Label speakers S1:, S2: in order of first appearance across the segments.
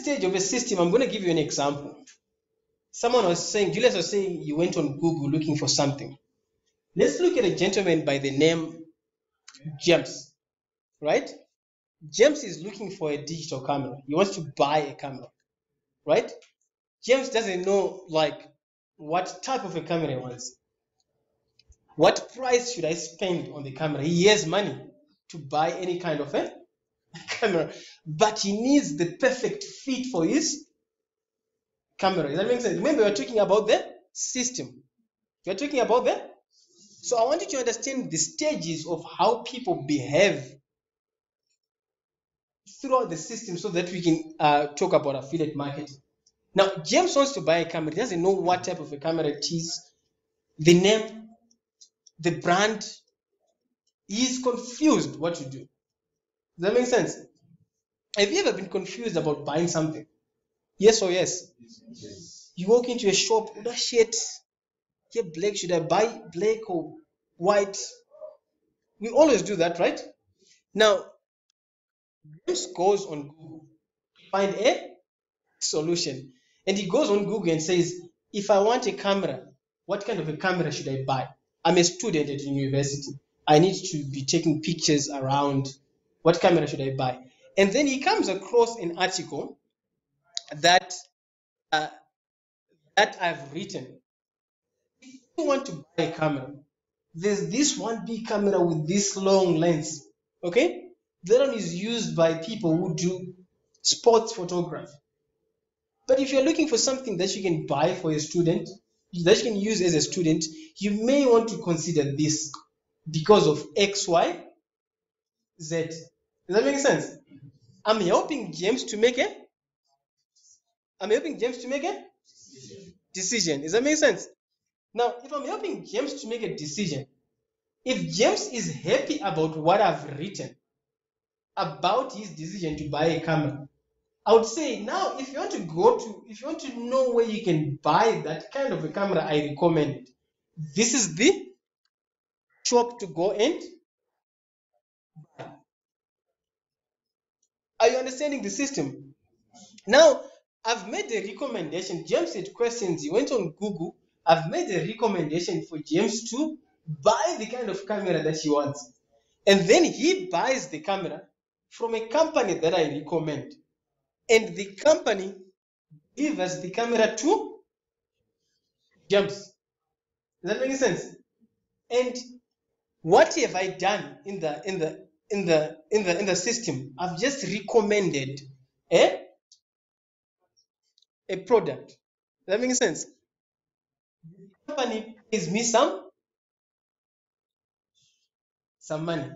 S1: stage of a system, I'm going to give you an example. Someone was saying, Julius was saying you went on Google looking for something. Let's look at a gentleman by the name James, right? James is looking for a digital camera. He wants to buy a camera, right? James doesn't know like what type of a camera he wants. What price should I spend on the camera? He has money to buy any kind of a camera, but he needs the perfect fit for his camera. Does that make sense? Remember, we're talking about the system. We're talking about the. So I want you to understand the stages of how people behave throughout the system so that we can talk about affiliate marketing. Now, James wants to buy a camera. He doesn't know what type of a camera it is, the name, the brand. He's confused what to do. Does that make sense? Have you ever been confused about buying something? Yes or yes? Yes. You walk into a shop, oh, that shit, yeah, black, should I buy black or white? We always do that, right? Now, James goes on Google to find a solution. And he goes on Google and says, if I want a camera, what kind of a camera should I buy? I'm a student at university. I need to be taking pictures around. What camera should I buy? And then he comes across an article that I've written. If you want to buy a camera, there's this one big camera with this long lens. Okay? That one is used by people who do sports photography. But if you're looking for something that you can buy for a student, that you can use as a student, you may want to consider this because of X, Y, Z. Does that make sense? I'm helping James to make a decision. Does that make sense? Now, if I'm helping James to make a decision, if James is happy about what I've written about his decision to buy a camera, I would say now, if you want to know where you can buy that kind of a camera, I recommend it. This is the shop to go and buy. Are you understanding the system? Now, I've made a recommendation. James had questions. He went on Google. I've made a recommendation for James to buy the kind of camera that he wants. And then he buys the camera from a company that I recommend. And the company delivers the camera to James. Does that make sense? And what have I done in the system? I've just recommended a product. Does that make sense? The company pays me some money.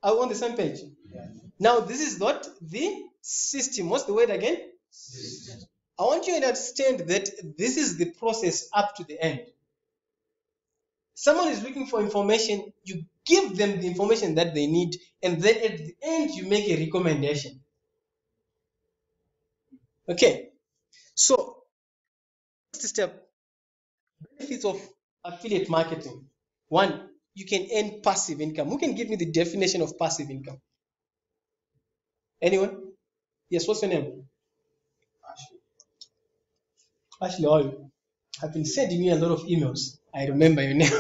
S1: Are we on the same page? Yeah. Now, this is not the system. What's the word again? System. I want you to understand that this is the process up to the end. Someone is looking for information, you give them the information that they need, and then at the end, you make a recommendation. Okay. So, next step, benefits of affiliate marketing. One, you can earn passive income. Who can give me the definition of passive income? Anyone? Yes, what's your name? Ashley, how are you? I've been sending you a lot of emails. I remember your name.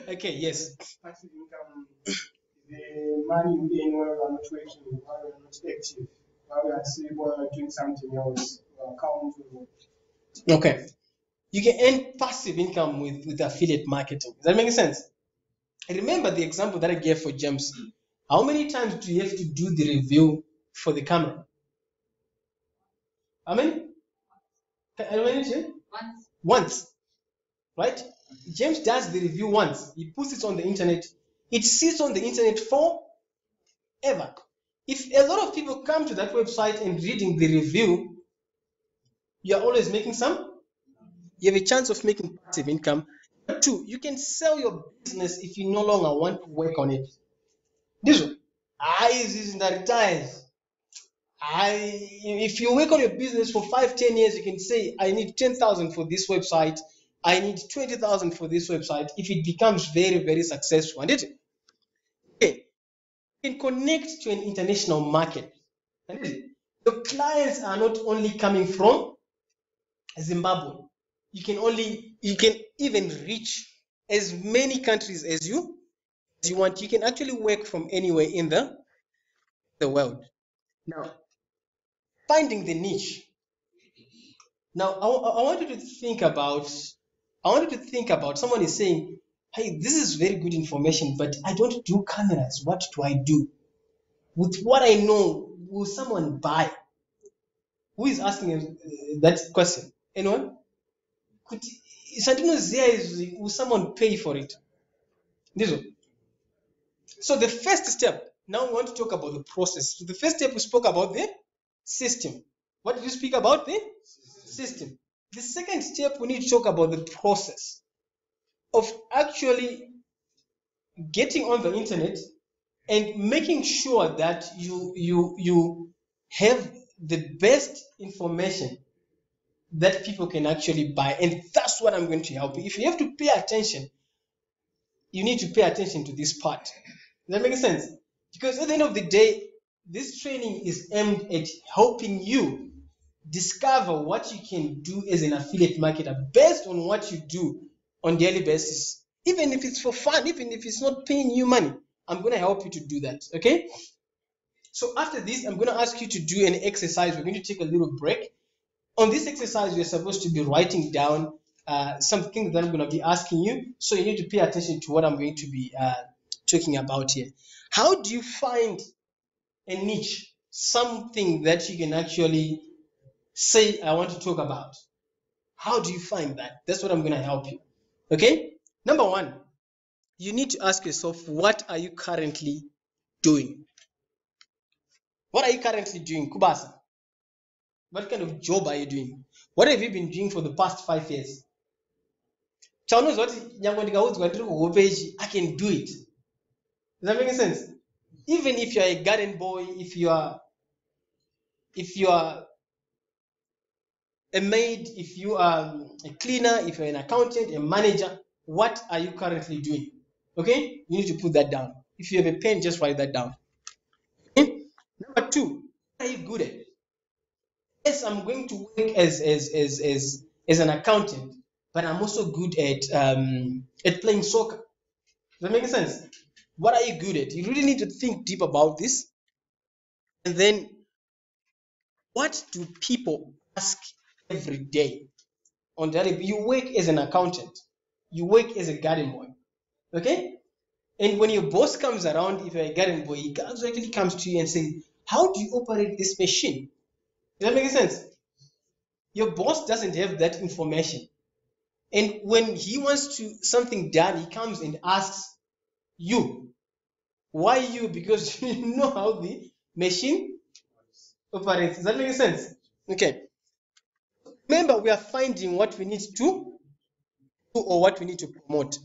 S1: Okay, yes.
S2: Passive income is the money we gain while we are not working, while we are not active, while we are asleep, while we are doing something else, account.
S1: Okay. You can earn passive income with affiliate marketing. Does that make sense? I remember the example that I gave for James. How many times do you have to do the review for the camera? How many? Once. Right? James does the review once. He puts it on the internet. It sits on the internet forever. If a lot of people come to that website and reading the review, you're always making some. You have a chance of making passive income. Two, you can sell your business if you no longer want to work on it. This one, if you work on your business for 5-10 years, you can say, I need 10,000 for this website. I need 20,000 for this website. If it becomes very, very successful, okay, you can connect to an international market. Your clients are not only coming from Zimbabwe. You can even reach as many countries as you want. You can actually work from anywhere in the world. Now, finding the niche. Now, I want you to think about. I want you to think about someone is saying, "Hey, this is very good information, but I don't do cameras. What do I do? With what I know, will someone buy?" Who is asking that question? Anyone? Could will someone pay for it? This one. So the first step, now we want to talk about the process. So the first step we spoke about the system. What did you speak about? The system. The second step, we need to talk about the process of actually getting on the internet and making sure that you have the best information that people can actually buy. And that's what I'm going to help you. If you have to pay attention, you need to pay attention to this part. Does that make sense? Because at the end of the day, this training is aimed at helping you discover what you can do as an affiliate marketer based on what you do on a daily basis. Even if it's for fun, even if it's not paying you money, I'm going to help you to do that. Okay? So after this, I'm going to ask you to do an exercise. We're going to take a little break. On this exercise, you're supposed to be writing down something that I'm going to be asking you. So you need to pay attention to what I'm going to be talking about here. How do you find a niche, something that you can actually say, I want to talk about? How do you find that? That's what I'm going to help you. Okay? Number one, you need to ask yourself, what are you currently doing? What are you currently doing, Kubasa? What kind of job are you doing? What have you been doing for the past 5 years? I can do it. Does that make sense? Even if you're a garden boy, if you are a maid, if you are a cleaner, if you're an accountant, a manager, what are you currently doing? Okay? You need to put that down. If you have a pen, just write that down. Okay? Number two, what are you good at? Yes, I'm going to work as an accountant, but I'm also good at playing soccer. Does that make sense? What are you good at? You really need to think deep about this. And then, what do people ask every day? On daily, you work as an accountant, you work as a garden boy, okay? And when your boss comes around, if you're a garden boy, he actually comes to you and says, how do you operate this machine? Does that make sense? Your boss doesn't have that information. And when he wants something done, he comes and asks you. Why you? Because you know how the machine operates. Does that make sense? Okay. Remember, we are finding what we need to do or what we need to promote.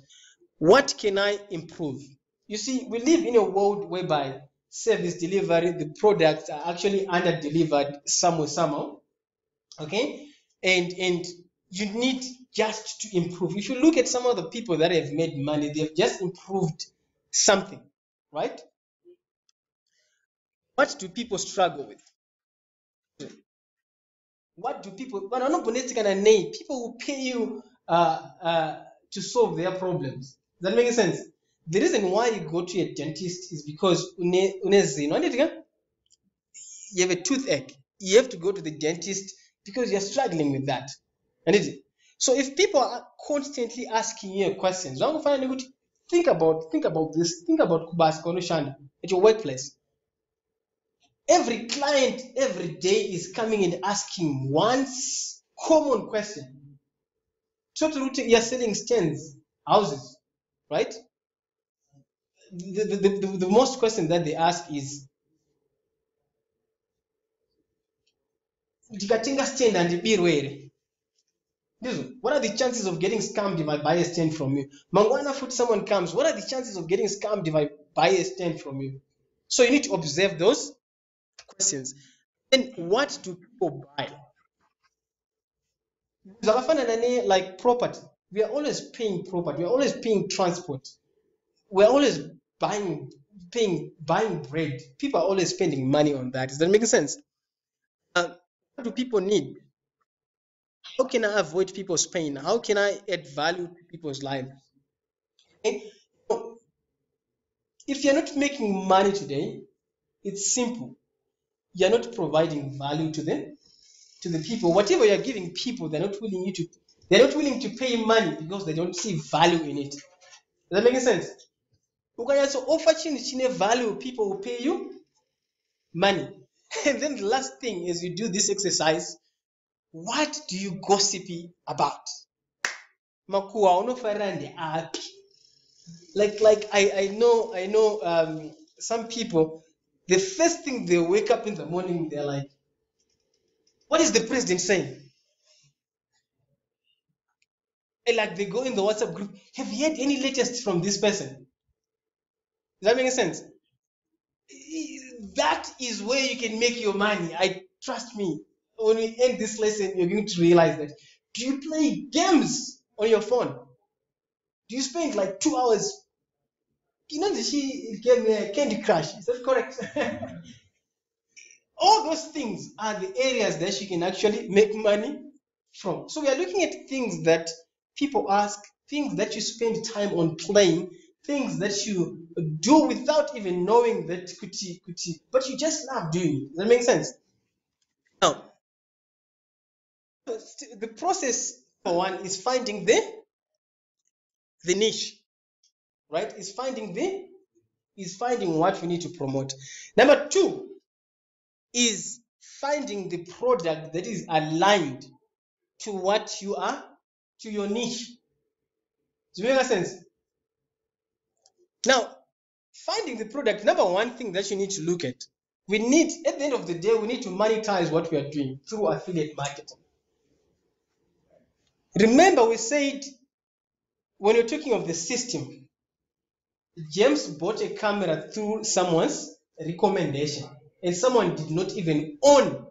S1: What can I improve? You see, we live in a world whereby service delivery, the products are actually under-delivered somehow. Okay? And you need just to improve. If you look at some of the people that have made money, they've just improved something, right? What do people struggle with? What do people will pay you to solve their problems? Does that make sense? The reason why you go to a dentist is because you have a toothache. You have to go to the dentist because you're struggling with that. So if people are constantly asking you questions, think about this. Think about Kubas Konushanda at your workplace. Every client every day is coming and asking one common question. You're selling stands, houses, right? The most question that they ask is, stand and be what are the chances of getting scammed if I buy a stand from you? Mangwana food, someone comes, what are the chances of getting scammed if I buy a stand from you? So you need to observe those questions. Then what do people buy? Like property. We are always paying property. We are always paying transport. We are always buying bread. People are always spending money on that. Does that make sense? What do people need? How can I avoid people's pain? How can I add value to people's lives? Okay? So, if you're not making money today, it's simple. You're not providing value to them, to the people. Whatever you're giving people, they're not willing to pay money because they don't see value in it. Does that make sense? So offer chine value, people will pay you money. And then the last thing is you do this exercise. What do you gossipy about? Makuwa unofarande api. Like I know some people, the first thing they wake up in the morning, they're like, what is the president saying? And like they go in the WhatsApp group, have you had any latest from this person? Does that make sense? That is where you can make your money. Trust me. When we end this lesson, you're going to realize that. Do you play games on your phone? Do you spend like 2 hours? You know, she game Candy Crush. Is that correct? All those things are the areas that you can actually make money from. So we are looking at things that people ask, things that you spend time on playing, things that you do without even knowing that kuti, but you just love doing it. Does that make sense? Now, the process for one is finding the niche, right? Is finding what we need to promote. Number two is finding the product that is aligned to what you are, to your niche. Does it make sense? Now, finding the product, number one thing that you need to look at, at the end of the day, we need to monetize what we are doing through affiliate marketing. Remember, we said when you're talking of the system, James bought a camera through someone's recommendation, and someone did not even own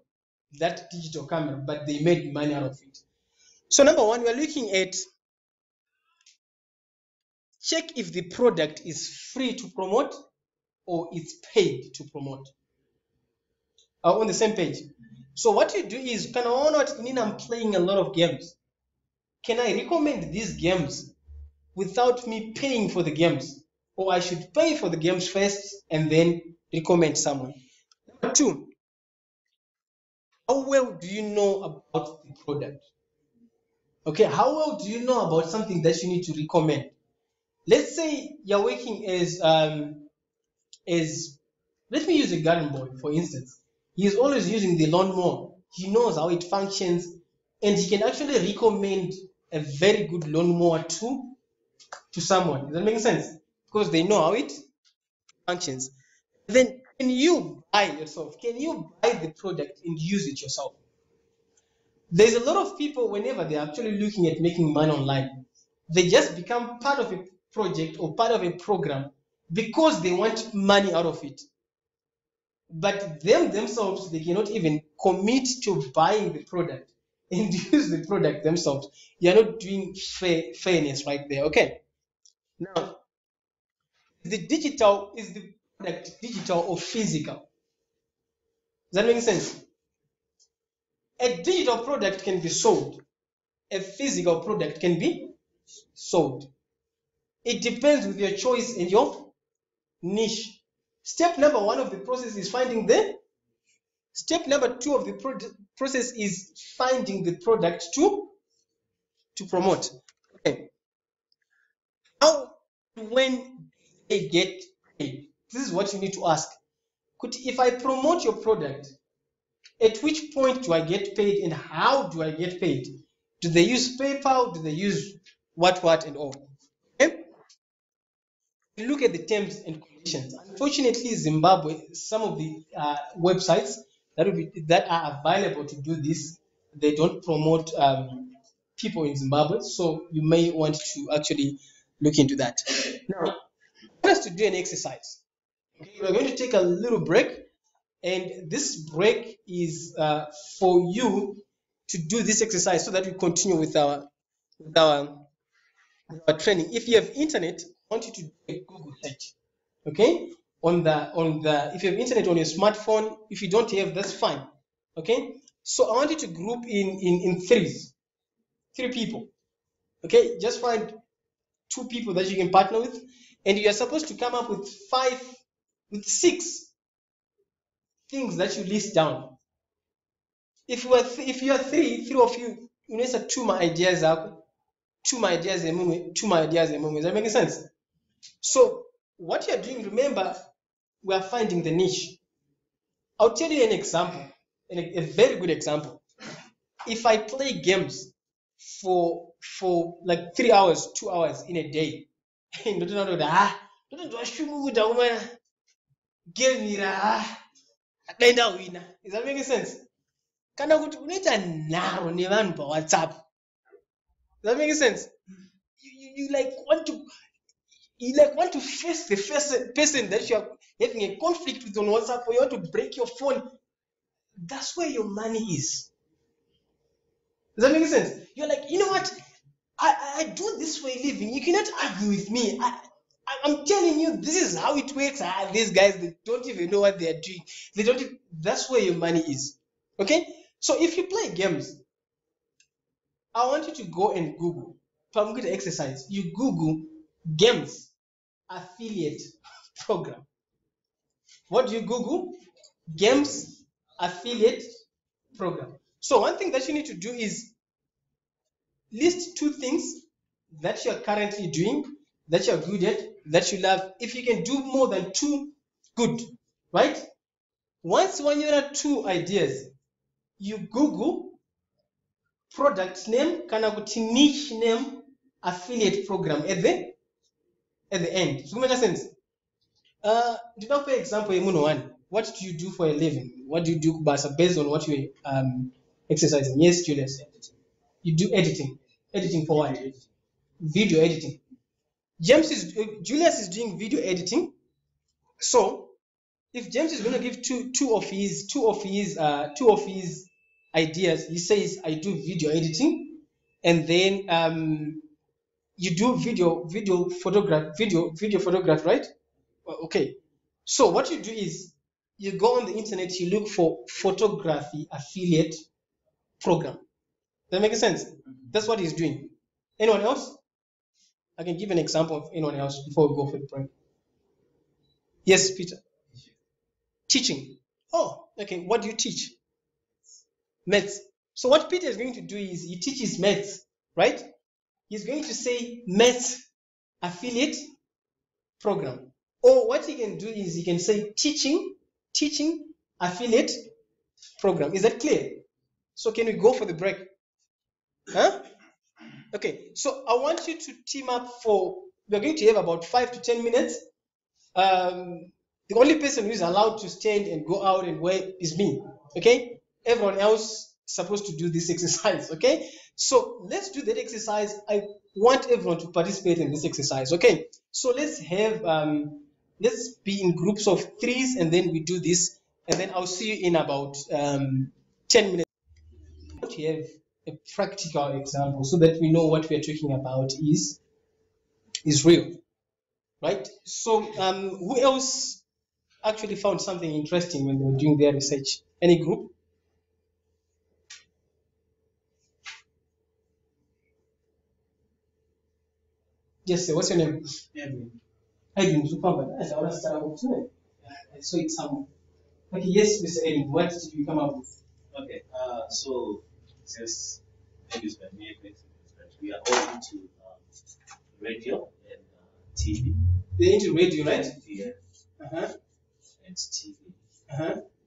S1: that digital camera, but they made money out of it. So number one, we're looking at check if the product is free to promote or it's paid to promote. Are on the same page? So what you do is, I'm playing a lot of games. Can I recommend these games without me paying for the games? Or I should pay for the games first and then recommend someone? Number two, how well do you know about the product? Okay, how well do you know about something that you need to recommend? Let's say you're working as let me use a garden boy, for instance. He is always using the lawnmower. He knows how it functions, and he can actually recommend a very good lawnmower to someone. Does that make sense? Because they know how it functions. Then can you buy yourself? Can you buy the product and use it yourself? There's a lot of people, whenever they're actually looking at making money online, they just become part of a project or part of a program because they want money out of it. But themselves, they cannot even commit to buying the product and use the product themselves. You're not doing fairness right there. Okay. Now, is the product digital or physical? Does that make sense? A digital product can be sold. A physical product can be sold. It depends with your choice and your niche. Step number one of the process is finding the. Step number two of the process is finding the product to promote. Okay. How, when they get paid? This is what you need to ask. If I promote your product, at which point do I get paid and how do I get paid? Do they use PayPal? Do they use what and all? Okay? You look at the terms and conditions. Unfortunately, Zimbabwe, some of the websites that are available to do this, they don't promote people in Zimbabwe, so you may want to actually look into that. Now, I want us to do an exercise. Okay, we're going to take a little break, and this break is for you to do this exercise so that we continue with our training. If you have internet, I want you to do a Google search. Okay, if you have internet on your smartphone, if you don't have, that's fine. Okay, so I want you to group in threes, 3 people. Okay, just find 2 people that you can partner with, and you are supposed to come up with 6 things that you list down. If you are three of you, unaweza tuma ideas zako, tuma ideas emumwe. Does that make sense? So what you are doing, remember, we are finding the niche. I'll tell you an example, a very good example. If I play games for like 3 hours, 2 hours in a day, does that make sense? Kana kuti unoita nharo nevanhu paWhatsApp. Does that make sense? You like want to face the first person that you are having a conflict with on WhatsApp, or you want to break your phone. That's where your money is. Does that make sense? You're like, you know what? I do this for a living. You cannot argue with me. I'm telling you, this is how it works. These guys, they don't even know what they are doing. That's where your money is. Okay? So if you play games, I want you to go and Google. So I'm going to exercise. You Google games affiliate program. What do you Google? Games affiliate program. So one thing that you need to do is list 2 things that you are currently doing, that you are good at, that you love. If you can do more than 2, good, right? Once when you have 2 ideas, you Google product name, kana kuti niche name, affiliate program at the end. Does it make sense? Did I pay example one? What do you do for a living? What do you do based on what you exercising? Yes, Julius. You do editing. Editing for what? Video editing. Julius is doing video editing. So if James is going to give two of his ideas, he says I do video editing, and then you do video photograph, right? Okay. So what you do is you go on the internet, you look for photography affiliate program. Does that make sense? That's what he's doing. Anyone else? I can give an example of anyone else before we go for the break. Yes, Peter. Teaching. Oh, okay. What do you teach? Maths. So what Peter is going to do is he teaches maths, right? He's going to say maths affiliate program. Or what he can do is he can say teaching affiliate program. Is that clear? So can we go for the break? Huh? Okay, so I want you to team up we're going to have about 5 to 10 minutes. The only person who is allowed to stand and go out and wait is me, okay? Everyone else is supposed to do this exercise, okay? So let's do that exercise. I want everyone to participate in this exercise, okay? So let's have, let's be in groups of 3s, and then we do this, and then I'll see you in about 10 minutes. I want to have a practical example so that we know what we're talking about is real, right? So who else actually found something interesting when they were doing their research? Any group? Yes, sir. What's your name? Edwin. Edwin, I saw it somewhere. Okay, yes, Mr. Edwin, what did you come up with?
S3: Okay, so since maybe it's my main question, we are all into radio and TV.
S1: They're into radio, right?
S3: Yeah. And TV.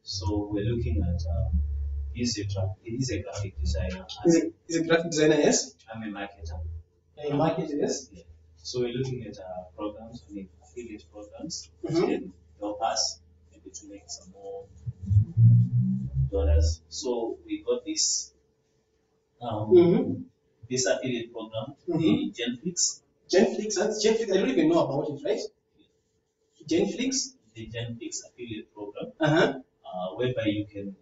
S3: So we're looking at he's a graphic designer.
S1: He's a graphic designer, yes?
S3: I'm a marketer.
S1: A marketer, yes?
S3: Yeah. So we're looking at programs, affiliate programs, which can help us maybe to make some more dollars. So we got this this affiliate program, the Genflix.
S1: Genflix, I don't even know about it, right? Genflix?
S3: The Genflix affiliate program, whereby you can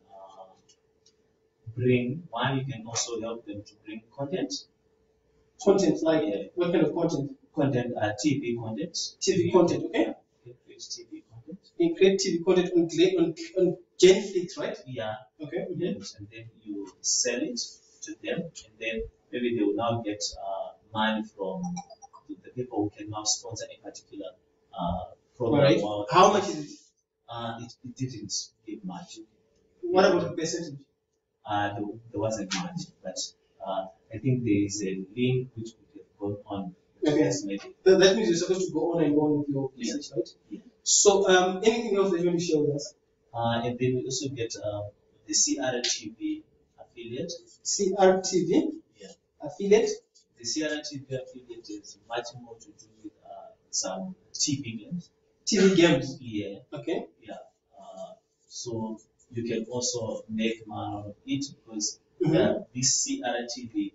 S3: you can also help them to bring content.
S1: Content, like what kind of content?
S3: Content, TV content.
S1: TV content, okay?
S3: Create TV content.
S1: You create TV content Genflix, right?
S3: Yeah.
S1: Okay.
S3: And then you sell it to them, and then maybe they will now get money from the people who can now sponsor a particular program.
S1: Right. How much is it?
S3: It didn't give much.
S1: What about the percentage?
S3: There wasn't much, but I think there is a link which we have gone on.
S1: Okay. That means you're supposed to go on and go on with your research, right?
S3: Yeah.
S1: So, anything else that you want to share with us?
S3: And then we also get the CRTV affiliate.
S1: CRTV?
S3: Yeah.
S1: Affiliate?
S3: The CRTV affiliate is much more to do with some TV games.
S1: TV games?
S3: Yeah.
S1: Okay.
S3: Yeah. So you can also make money out of it because this CRTV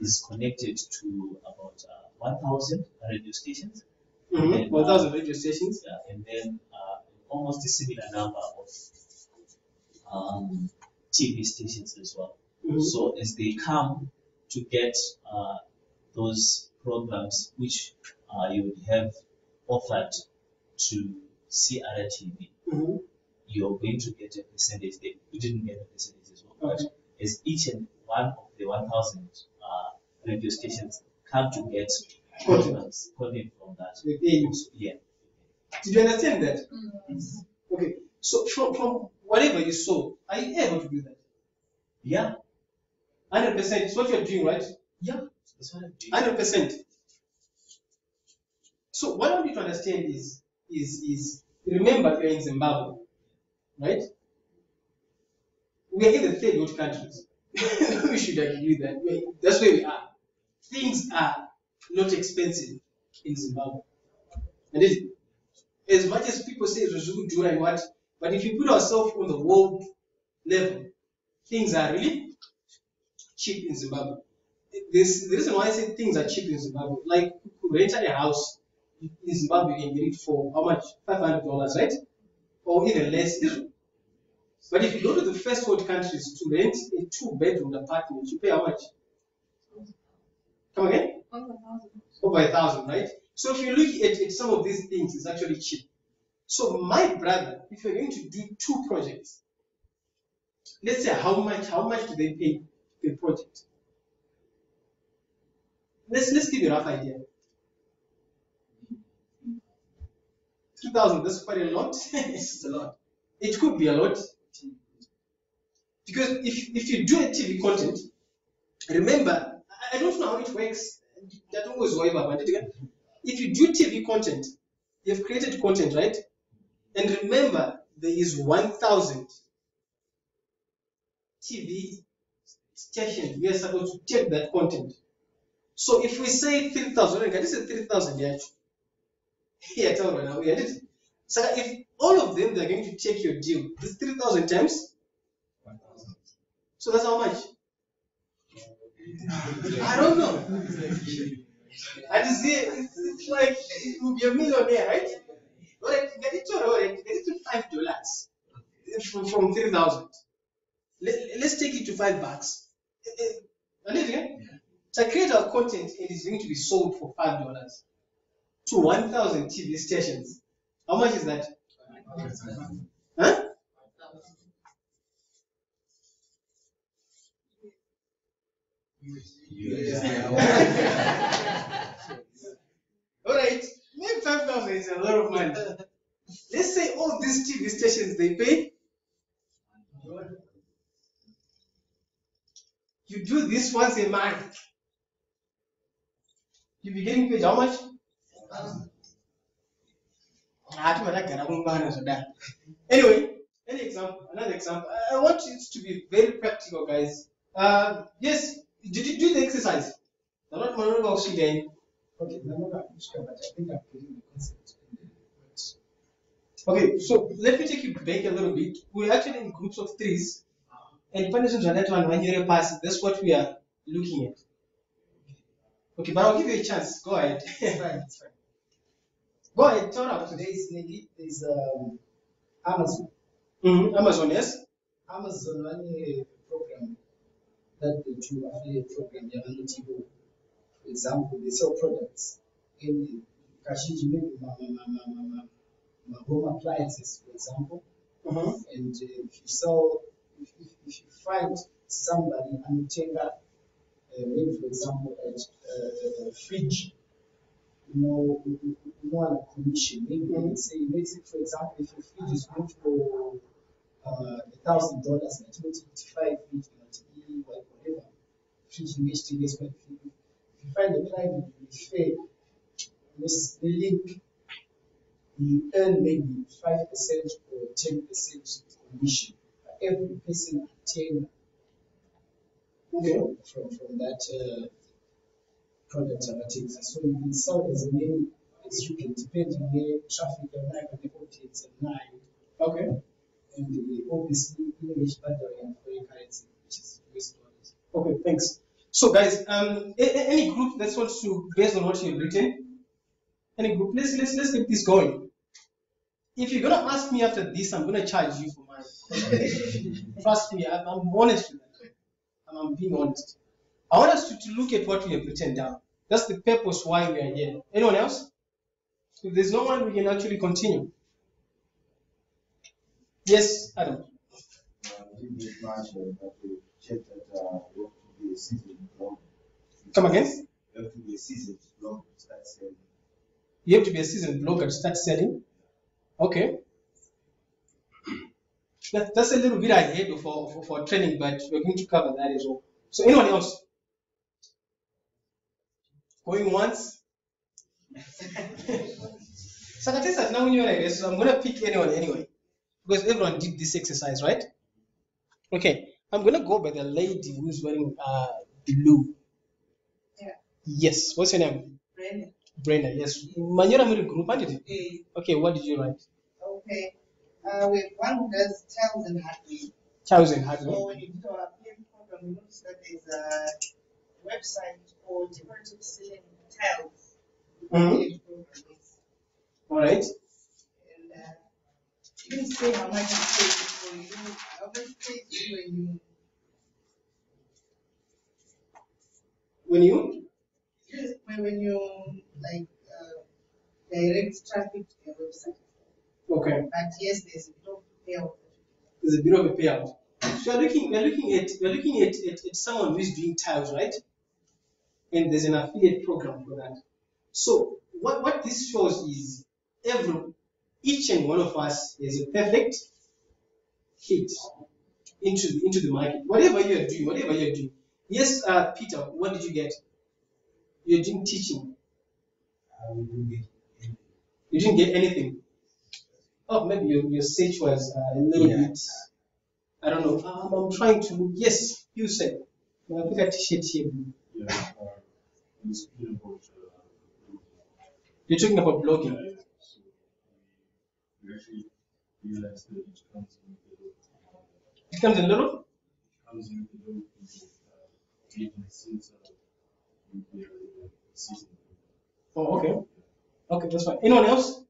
S3: is connected to about 1,000 radio stations.
S1: 1,000 radio stations.
S3: Yeah, and then almost a similar number of TV stations as well. So as they come to get those programs which you would have offered to CRTV, you're going to get a percentage. You didn't get a percentage as well, but as each and one of the 1,000 radio stations come to get programs content from that. Yeah.
S1: Did you understand that? Okay. So from whatever you saw, are you able to do that?
S3: Yeah.
S1: 100%. It's what you're doing, right?
S3: Yeah. That's what I'm doing.
S1: 100%. So what I want you to understand is remember you're in Zimbabwe, right? We are in the third world countries. We should agree that that's where we are. Things are not expensive in Zimbabwe. And as much as people say do and what, but if you put ourselves on the world level, things are really cheap in Zimbabwe. The reason why I say things are cheap in Zimbabwe, like rent a house in Zimbabwe, you can get it for how much? $500, right? Or even less. But if you go to the first world countries to rent a 2-bedroom apartment, you pay how much? Come again? Over 1,000, right? So if you look at some of these things, it's actually cheap. So my brother, if you're going to do 2 projects, let's say how much do they pay per project? Let's give you a rough idea. 2,000, that's quite a lot. It's a lot. It could be a lot. Because if you do a TV content, remember, I don't know how it works. I don't always worry about it. If you do TV content, you've created content, right? And remember, there is 1,000 TV stations we are supposed to take that content. So if we say 3,000, this is 3,000, yeah. Yeah, tell me now. Yeah, so if all of them they're going to take your deal, this 3,000 times 1,000. So that's how much? I don't know. I just say it's like it will be a millionaire, right? Alright, get it to $5 from 3,000. Let's take it to $5. So create our content and it's going to be sold for $5 to 1,000 TV stations. How much is that? Huh? Alright, maybe 5,000 is a lot of money. Let's say all these TV stations they pay. You do this once a month. You be getting paid how much? Anyway, another example. I want it to be very practical, guys. Yes, did you do the exercise? I'm not going to again. Okay, I'm not sure, but I think I'm getting the concept. Okay, so let me take you back a little bit. We're actually in groups of 3s, and punishments are that one year pass. That's what we are looking at. Okay, but I'll give you a chance. Go ahead.
S4: It's fine.
S1: Go ahead, turn up.
S4: There's Amazon.
S1: Amazon, yes?
S4: Amazon running a program that they do affiliate program. For example, they sell products in Kashiji, maybe home appliances, for example. And if you sell, if you find somebody and take up, maybe for example, a fridge, more on a commission. Maybe let's say, for example, if your fridge is good for $1,000, like 2025 fridge, whatever, fridge investigates, but if you find a client who is fair, this link, you earn maybe 5% or 10% commission. Every person obtain from that product available. So you can sell as many as you can, depending on the traffic and the audience and nine.
S1: Okay.
S4: And obviously English battery and foreign currency, which is US dollars.
S1: Okay, thanks. So guys, any group that wants to, based on what you've written, any group, let's get this going. If you're gonna ask me after this, I'm gonna charge you for mine. Trust me, I'm honest with that. I'm being honest. I want us to look at what we have written down. That's the purpose why we are here. Anyone else? If there's no one, we can actually continue. Yes, Adam. Come again?
S5: You have to be a seasoned blogger to start selling.
S1: You have to be a seasoned blogger to start selling? Okay. That's a little bit ahead for training, but we're going to cover that as well. So anyone else? Going once? So now when you're like this, so I'm going to pick anyone anyway, because everyone did this exercise, right? Okay, I'm going to go by the lady who's wearing blue.
S6: Yeah.
S1: Yes, what's your name?
S6: Brenda.
S1: Brenda, yes. Manura Muri group, did you?
S6: Okay.
S1: Okay, what did you write?
S6: Okay. We have one who does tiles and hardware.
S1: Tiles and hardware.
S6: So when you do our PM program, you notice that there's a website for decorative ceiling tiles.
S1: Mm-hmm. All right.
S6: And you can say how much it takes for you. How much it takes you
S1: when you
S6: like direct traffic to your website.
S1: Okay.
S6: But yes, there's a bit of payout.
S1: There's a bit of a payout. So we're looking at someone who is doing tiles, right? And there's an affiliate program for that. So what this shows is each and one of us is a perfect fit into the market. Whatever you're doing. Yes, Peter, what did you get? You're doing teaching. You didn't get anything. Oh, maybe your search was a little bit. I don't know. I'm trying to look. Yes, you said. I think a t-shirt here.
S5: Yeah.
S1: You're talking about blogging.
S5: We actually realized that it comes in the loop.
S1: It comes in little?
S5: It comes in the loop agencies with the season.
S1: Oh, okay. Okay, that's fine. Anyone else?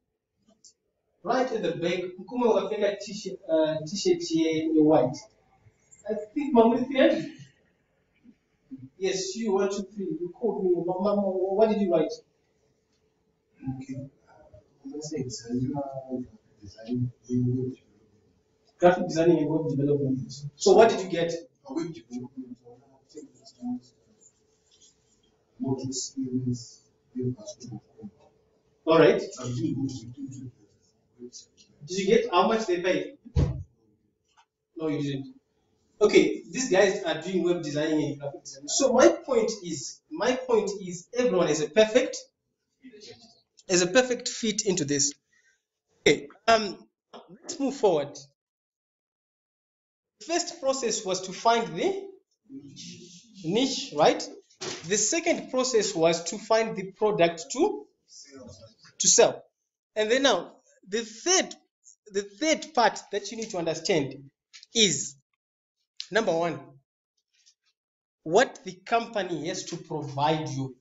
S1: Right at the back, Mkume wakapenda t-shirt here in white. I think Mamuri 300. Yes, you 1, 2, 3. You called me. Mama, what did you write?
S5: Okay. Let's say it's design.
S1: Graphic designing and web development. So what did you get?
S5: Web development. More experience.
S1: All right. Did you get how much they paid? No, you didn't. Okay, these guys are doing web designing and graphic design. So my point is everyone is a perfect fit into this. Okay, let's move forward. The first process was to find the niche, right? The second process was to find the product to sell. And then now the third part that you need to understand is, number one, what the company has to provide you.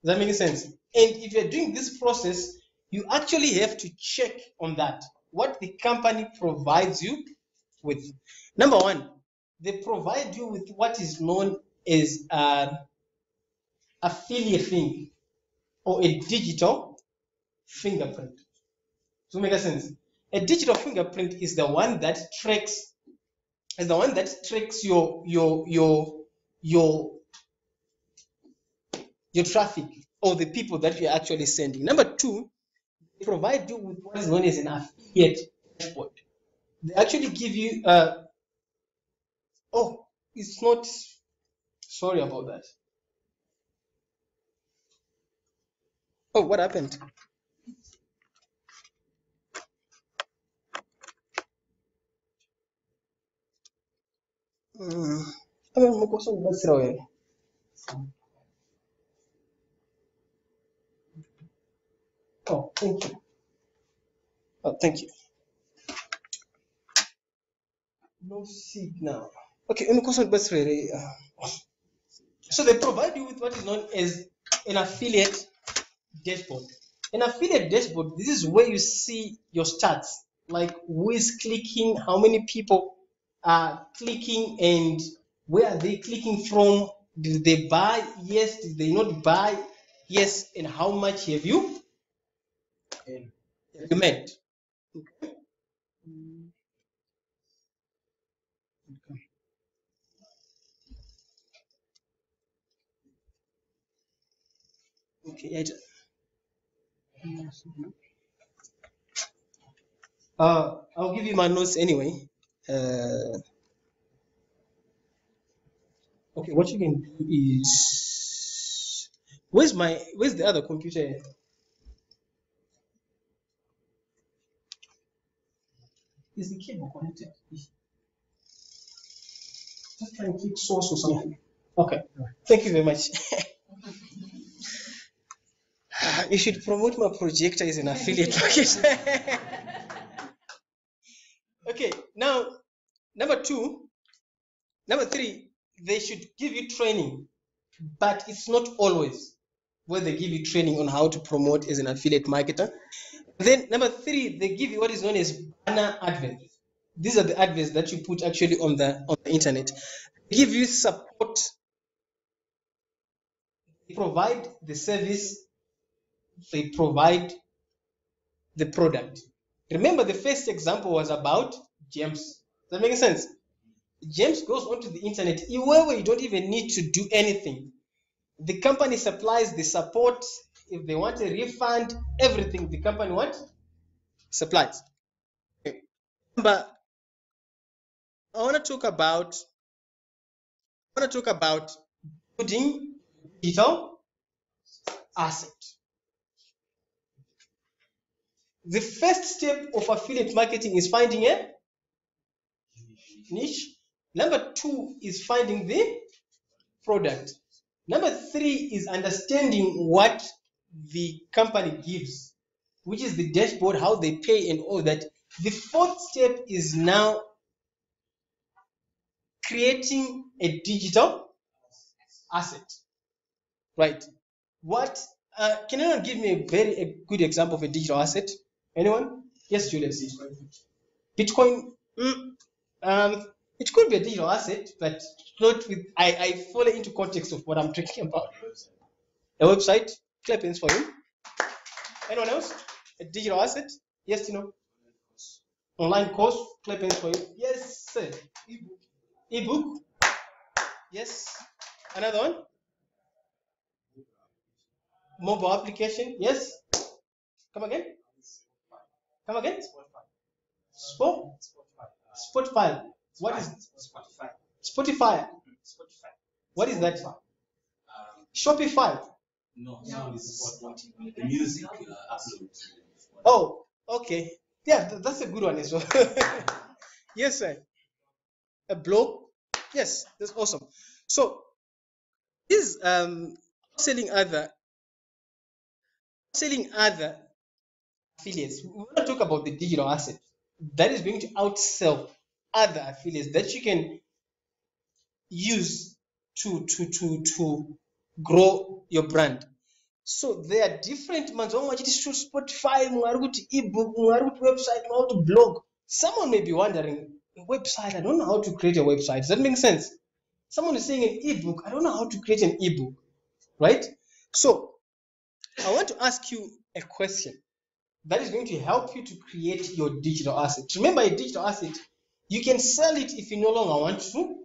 S1: Does that make sense? And if you're doing this process, you actually have to check on that, what the company provides you with. Number one, they provide you with what is known as an affiliate link or a digital fingerprint. Does that make sense? A digital fingerprint is the one that tracks your traffic or the people that you're actually sending. Number two, they provide you with what is known as an affiliate dashboard. They actually give you oh, it's not, sorry about that. Oh, what happened? Oh, thank you. Oh, thank you. No signal. Okay, so they provide you with what is known as an affiliate dashboard. An affiliate dashboard, this is where you see your stats, like who is clicking, how many people are clicking, and where are they clicking from? Did they buy? Yes. Did they not buy? Yes. And how much have you made? Okay. Okay. I'll give you my notes anyway. Okay, what you can do is, where's the other computer? Is the cable connected? Just try and click source or something. Okay, thank you very much. You should promote my projector as an affiliate market. Okay, now number three, they should give you training, but it's not always where they give you training on how to promote as an affiliate marketer. Then number three, they give you what is known as banner adverts. These are the adverts that you put actually on the internet. They give you support. They provide the service. They provide the product. Remember, the first example was about James. Does that make sense? James goes onto the internet where you don't even need to do anything. The company supplies the support. If they want a refund, everything the company supplies. Okay. But I want to talk about building digital asset. The first step of affiliate marketing is finding a niche. Number two is finding the product. Number three is understanding what the company gives, which is the dashboard, how they pay and all that. The fourth step is now creating a digital asset. Right. What can anyone give me a good example of a digital asset? Anyone? Yes, Julius. Bitcoin. It could be a digital asset, but not with. I fall into context of what I'm talking about. A website. Clap hands for him. Anyone else? A digital asset? Yes, online course. Clap hands for you. Yes, sir. Ebook. Yes. Another one. Mobile application. Yes. Come again. Spotify. What is Spotify? What is that? Shopify.
S3: No, it's the music upload.
S1: Oh, okay. Yeah, that's a good one as well. Yes, sir. A blog. Yes, that's awesome. So, is selling other affiliates. We want to talk about the digital asset that is going to outsell other affiliates that you can use to grow your brand. So there are different ones. Spotify, ebook, website, blog. Someone may be wondering, a website, I don't know how to create a website. Does that make sense? Someone is saying an ebook, I don't know how to create an ebook, right? So I want to ask you a question. that is going to help you to create your digital asset. Remember, a digital asset, you can sell it if you no longer want to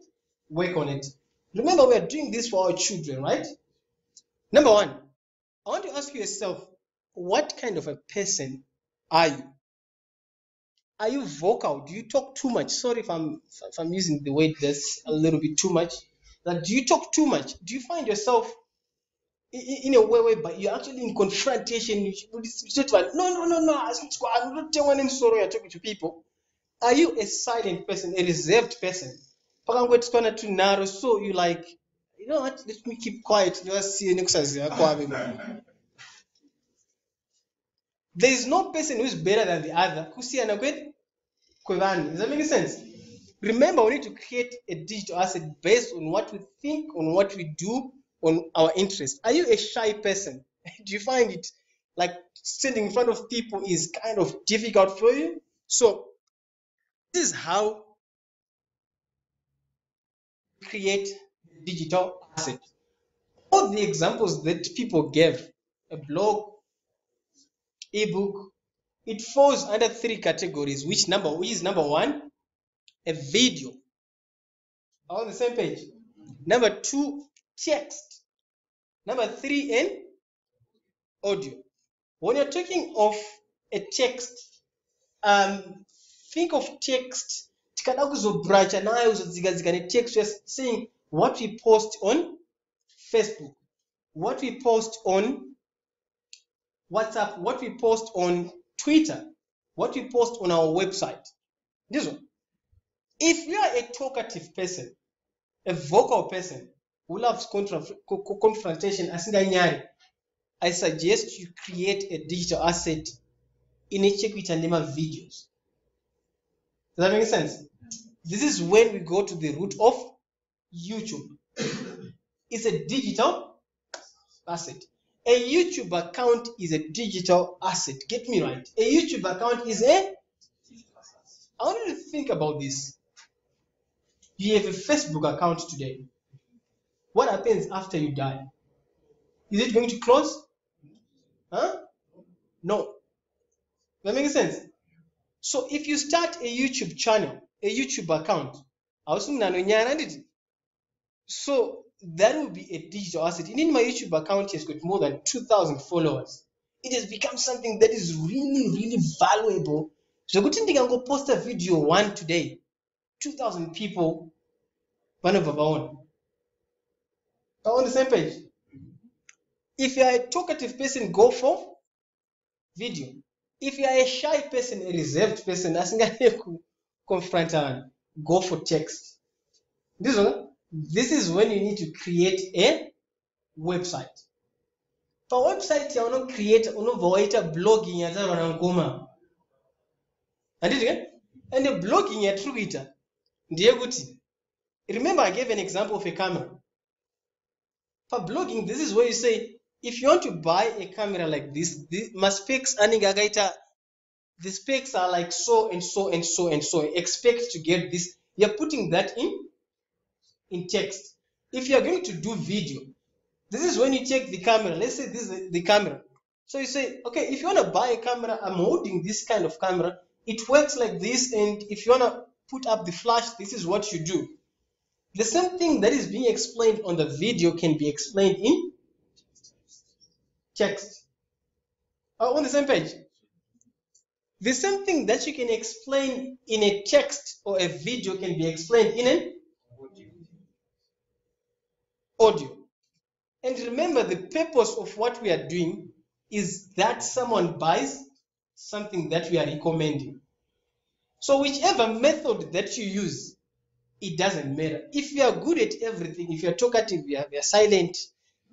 S1: work on it. Remember, we are doing this for our children, right? Number one, I want to ask yourself, what kind of a person are you? Are you vocal? Do you talk too much? Sorry if I'm using the word that's a little bit too much. Like, do you talk too much? Do you find yourself in a way but you're actually in confrontation? No, I'm not telling them sorry. You're talking to people. Are you a silent person, a reserved person? Too narrow, so you like, you know what? Let me keep quiet. There is no person who is better than the other. Does that make sense? Remember, we need to create a digital asset based on what we think, on what we do, on our interests. Are you a shy person? Do you find it like standing in front of people is kind of difficult for you? So this is how we create digital asset. All the examples that people gave, a blog, ebook, it falls under three categories. Which is number one? A video. On the same page. Number two, text. Number three, an audio. When you're talking of a text, think of text. Text, just saying what we post on Facebook, what we post on WhatsApp, what we post on Twitter, what we post on our website. This one. If you are a talkative person, a vocal person who loves confrontation, I suggest you create a digital asset in a check with anima videos. Does that make sense? This is when we go to the root of YouTube. It's a digital asset. A YouTube account is a digital asset. Get me right. A YouTube account is a... I want you to think about this. You have a Facebook account today. What happens after you die? Is it going to close? Huh? No. That makes sense? So if you start a YouTube channel, a YouTube account, so that will be a digital asset. In my YouTube account has got more than 2,000 followers. It has become something that is really, really valuable. So good thing I go post a video one today. 2,000 people, one of our own. Are on the same page? If you are a talkative person, go for video. If you are a shy person, a reserved person, go for text. This is when you need to create a website. For website, you want to create a blogging as a and the blogging at Twitter. Remember, I gave an example of a camera. For blogging, this is where you say, if you want to buy a camera like this, my specs the specs are like so and so and so and so. Expect to get this. You're putting that in text. If you're going to do video, this is when you take the camera. Let's say this is the camera. So you say, okay, if you want to buy a camera, I'm holding this kind of camera. It works like this, and if you want to put up the flash, this is what you do. The same thing that is being explained on the video can be explained in text. On the same page. The same thing that you can explain in a text or a video can be explained in an audio. And remember, the purpose of what we are doing is that someone buys something that we are recommending. So whichever method that you use, it doesn't matter. If you are good at everything, if you are talkative, you are silent,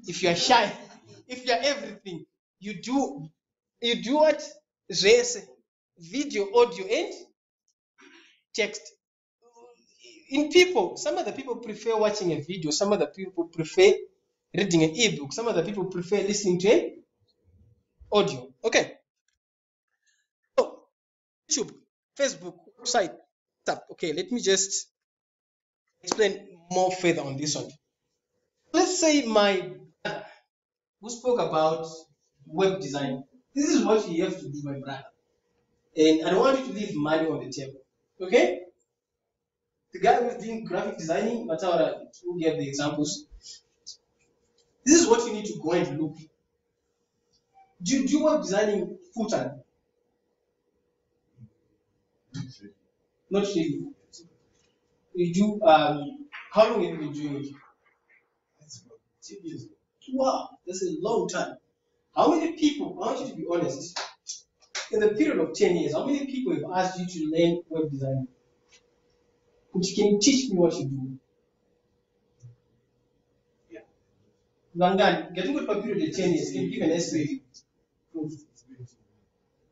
S1: if you are shy, if you are everything, you do what? Video, audio, and text. In people, some of the people prefer watching a video, some of the people prefer reading an ebook, some of the people prefer listening to an audio. Okay. So, YouTube, Facebook, website, WhatsApp. Okay, let me just explain more further on this one. Let's say my brother who spoke about web design. This is what you have to do, my brother. And I don't want you to leave money on the table. Okay? The guy who's doing graphic designing, whatever, who gave the examples. This is what you need to go and look. Do you web designing full time? Not really. You do, how long have you been doing it?
S5: That's about 10 years ago.
S1: Wow, that's a long time. How many people, I want you to be honest, in the period of 10 years, how many people have asked you to learn web design? Which can teach me what you do?
S5: Yeah.
S1: Langan, getting good for a period of 10 years, can you give an estimate?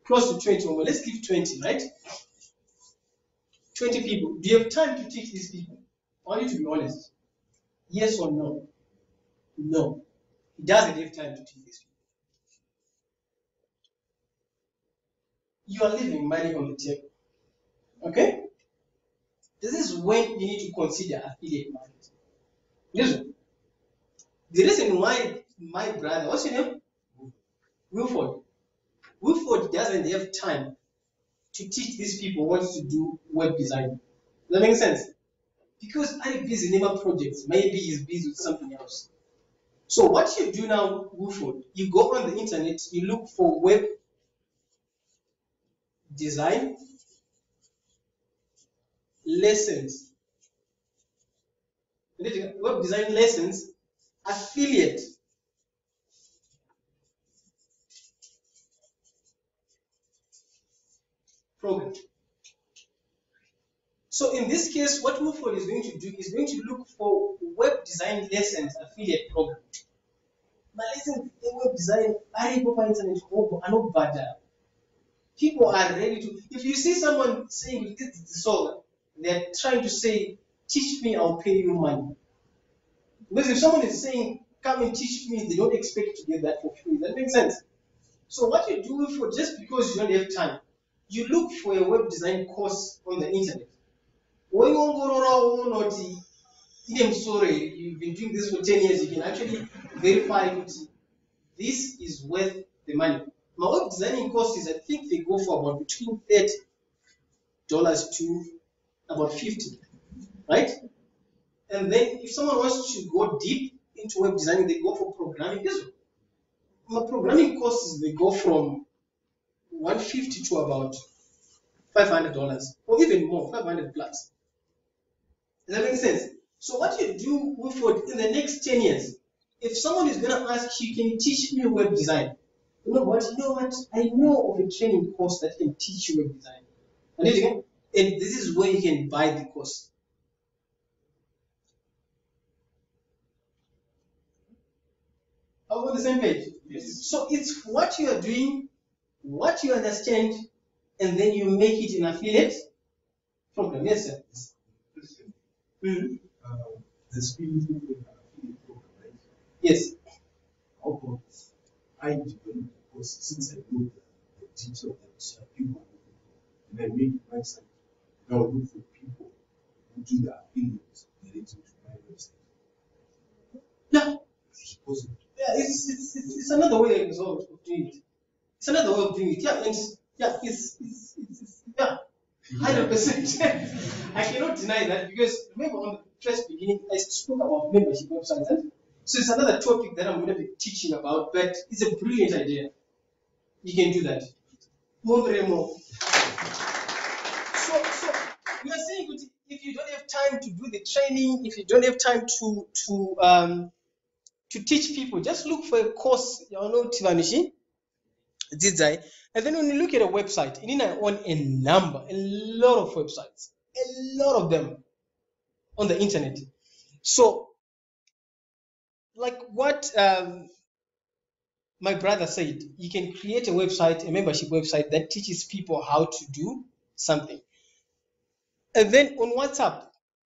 S1: Close to 20, well, let's give 20, right? 20 people. Do you have time to teach these people? I want you to be honest. Yes or no? No. He doesn't have time to teach these people. You are leaving money on the table. Okay? This is when you need to consider affiliate marketing. Listen. The reason why my brother, what's your name? Wilford. Wilford doesn't have time to teach these people what to do web design. Does that make sense? Because I'm busy in other projects. Maybe he's busy with something else. So what you do now, Wilford, you go on the internet, you look for web design lessons. Web design lessons affiliate. Program. So in this case, what Wilford is going to do is going to look for web design lessons affiliate program. But listen, the web design, I go on internet, I know better. People are ready to. If you see someone saying this is the song, they're trying to say, "Teach me, I'll pay you money." Because if someone is saying, "Come and teach me," they don't expect to get that for free. That makes sense. So what you do for just because you don't have time, you look for a web design course on the internet. When you go not, I'm sorry, you've been doing this for 10 years, you can actually verify it. This is worth the money. My web designing courses, I think they go for about between $30 to about $50, right? And then if someone wants to go deep into web designing, they go for programming. My programming courses, they go from $150 to about $500 or even more, 500 plus. Does that make sense? So what you do, Wilford, in the next 10 years, if someone is going to ask you, can you teach me web design? You know what? I know of a training course that can teach you web design. And this is where you can buy the course. Are we on the same page?
S5: Yes.
S1: So it's what you are doing, what you understand, and then you make it an affiliate program. Yes, sir. Mm-hmm.
S5: The spirit of the affiliate program, right?
S1: Yes.
S5: How about I developed the course since I know the detail that people are looking for, and I make it website. Now look for people who do the affiliates related to my website.
S1: Yeah.
S5: It's possible.
S1: Yeah, it's another way of doing it. It's another way of doing it. Yeah, and it's 100%. I cannot deny that because remember on the first beginning I spoke about membership websites. Right? So it's another topic that I'm going to be teaching about, but it's a brilliant idea. You can do that. More. So we are saying that if you don't have time to do the training, if you don't have time to teach people, just look for a course, Tivanishi, Zidzai. And then when you look at a website, you need to own a lot of websites, a lot of them on the internet. So, like what my brother said, you can create a website, a membership website that teaches people how to do something. And then on WhatsApp,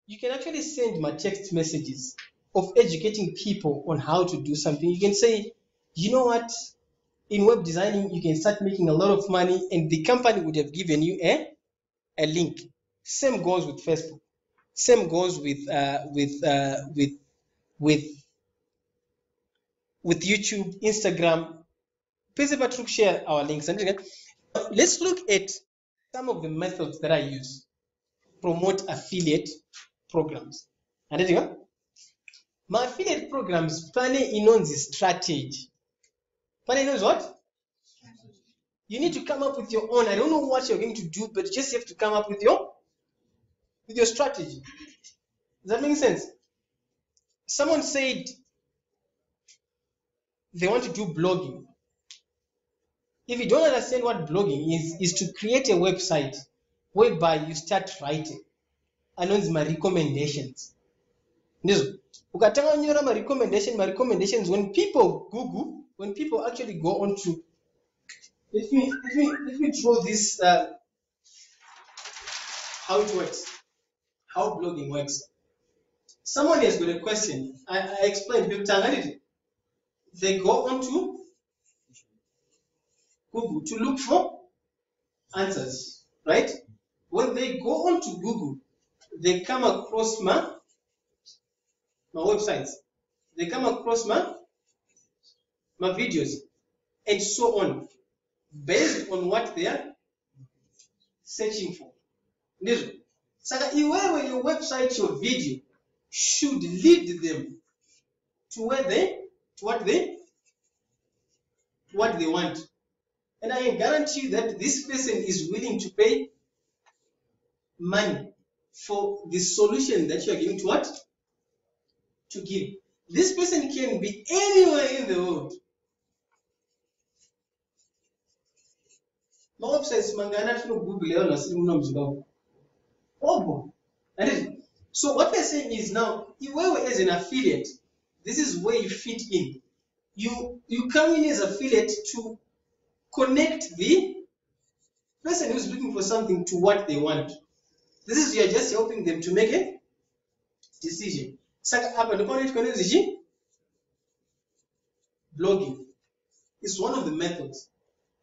S1: you can actually send my text messages of educating people on how to do something. You can say, you know what, in web designing, you can start making a lot of money, and the company would have given you a link. Same goes with Facebook. Same goes with YouTube, Instagram. please share our links. And again, let's look at some of the methods that I use to promote affiliate programs. And again, my affiliate programs planning in on the strategy. Planning knows what? You need to come up with your own. I don't know what you're going to do, but you just have to come up with your strategy. Does that make sense? Someone said they want to do blogging. If you don't understand what blogging is to create a website whereby you start writing anonzi my recommendations. Ukatanga nyora my recommendations when people Google, when people actually go on to let me draw this how it works, how blogging works. Someone has got a question. I explained people. They go on to Google to look for answers, right? When they go on to Google, they come across my websites. They come across my videos and so on, based on what they are searching for. So wherever your website, your video should lead them to what they want. And I can guarantee you that this person is willing to pay money for the solution that you are going to what? To give. This person can be anywhere in the world. My website is Mangana Google. So what they're saying is now, as an affiliate, this is where you fit in. You come in as affiliate to connect the person who's looking for something to what they want. This is, you're just helping them to make a decision. Blogging is one of the methods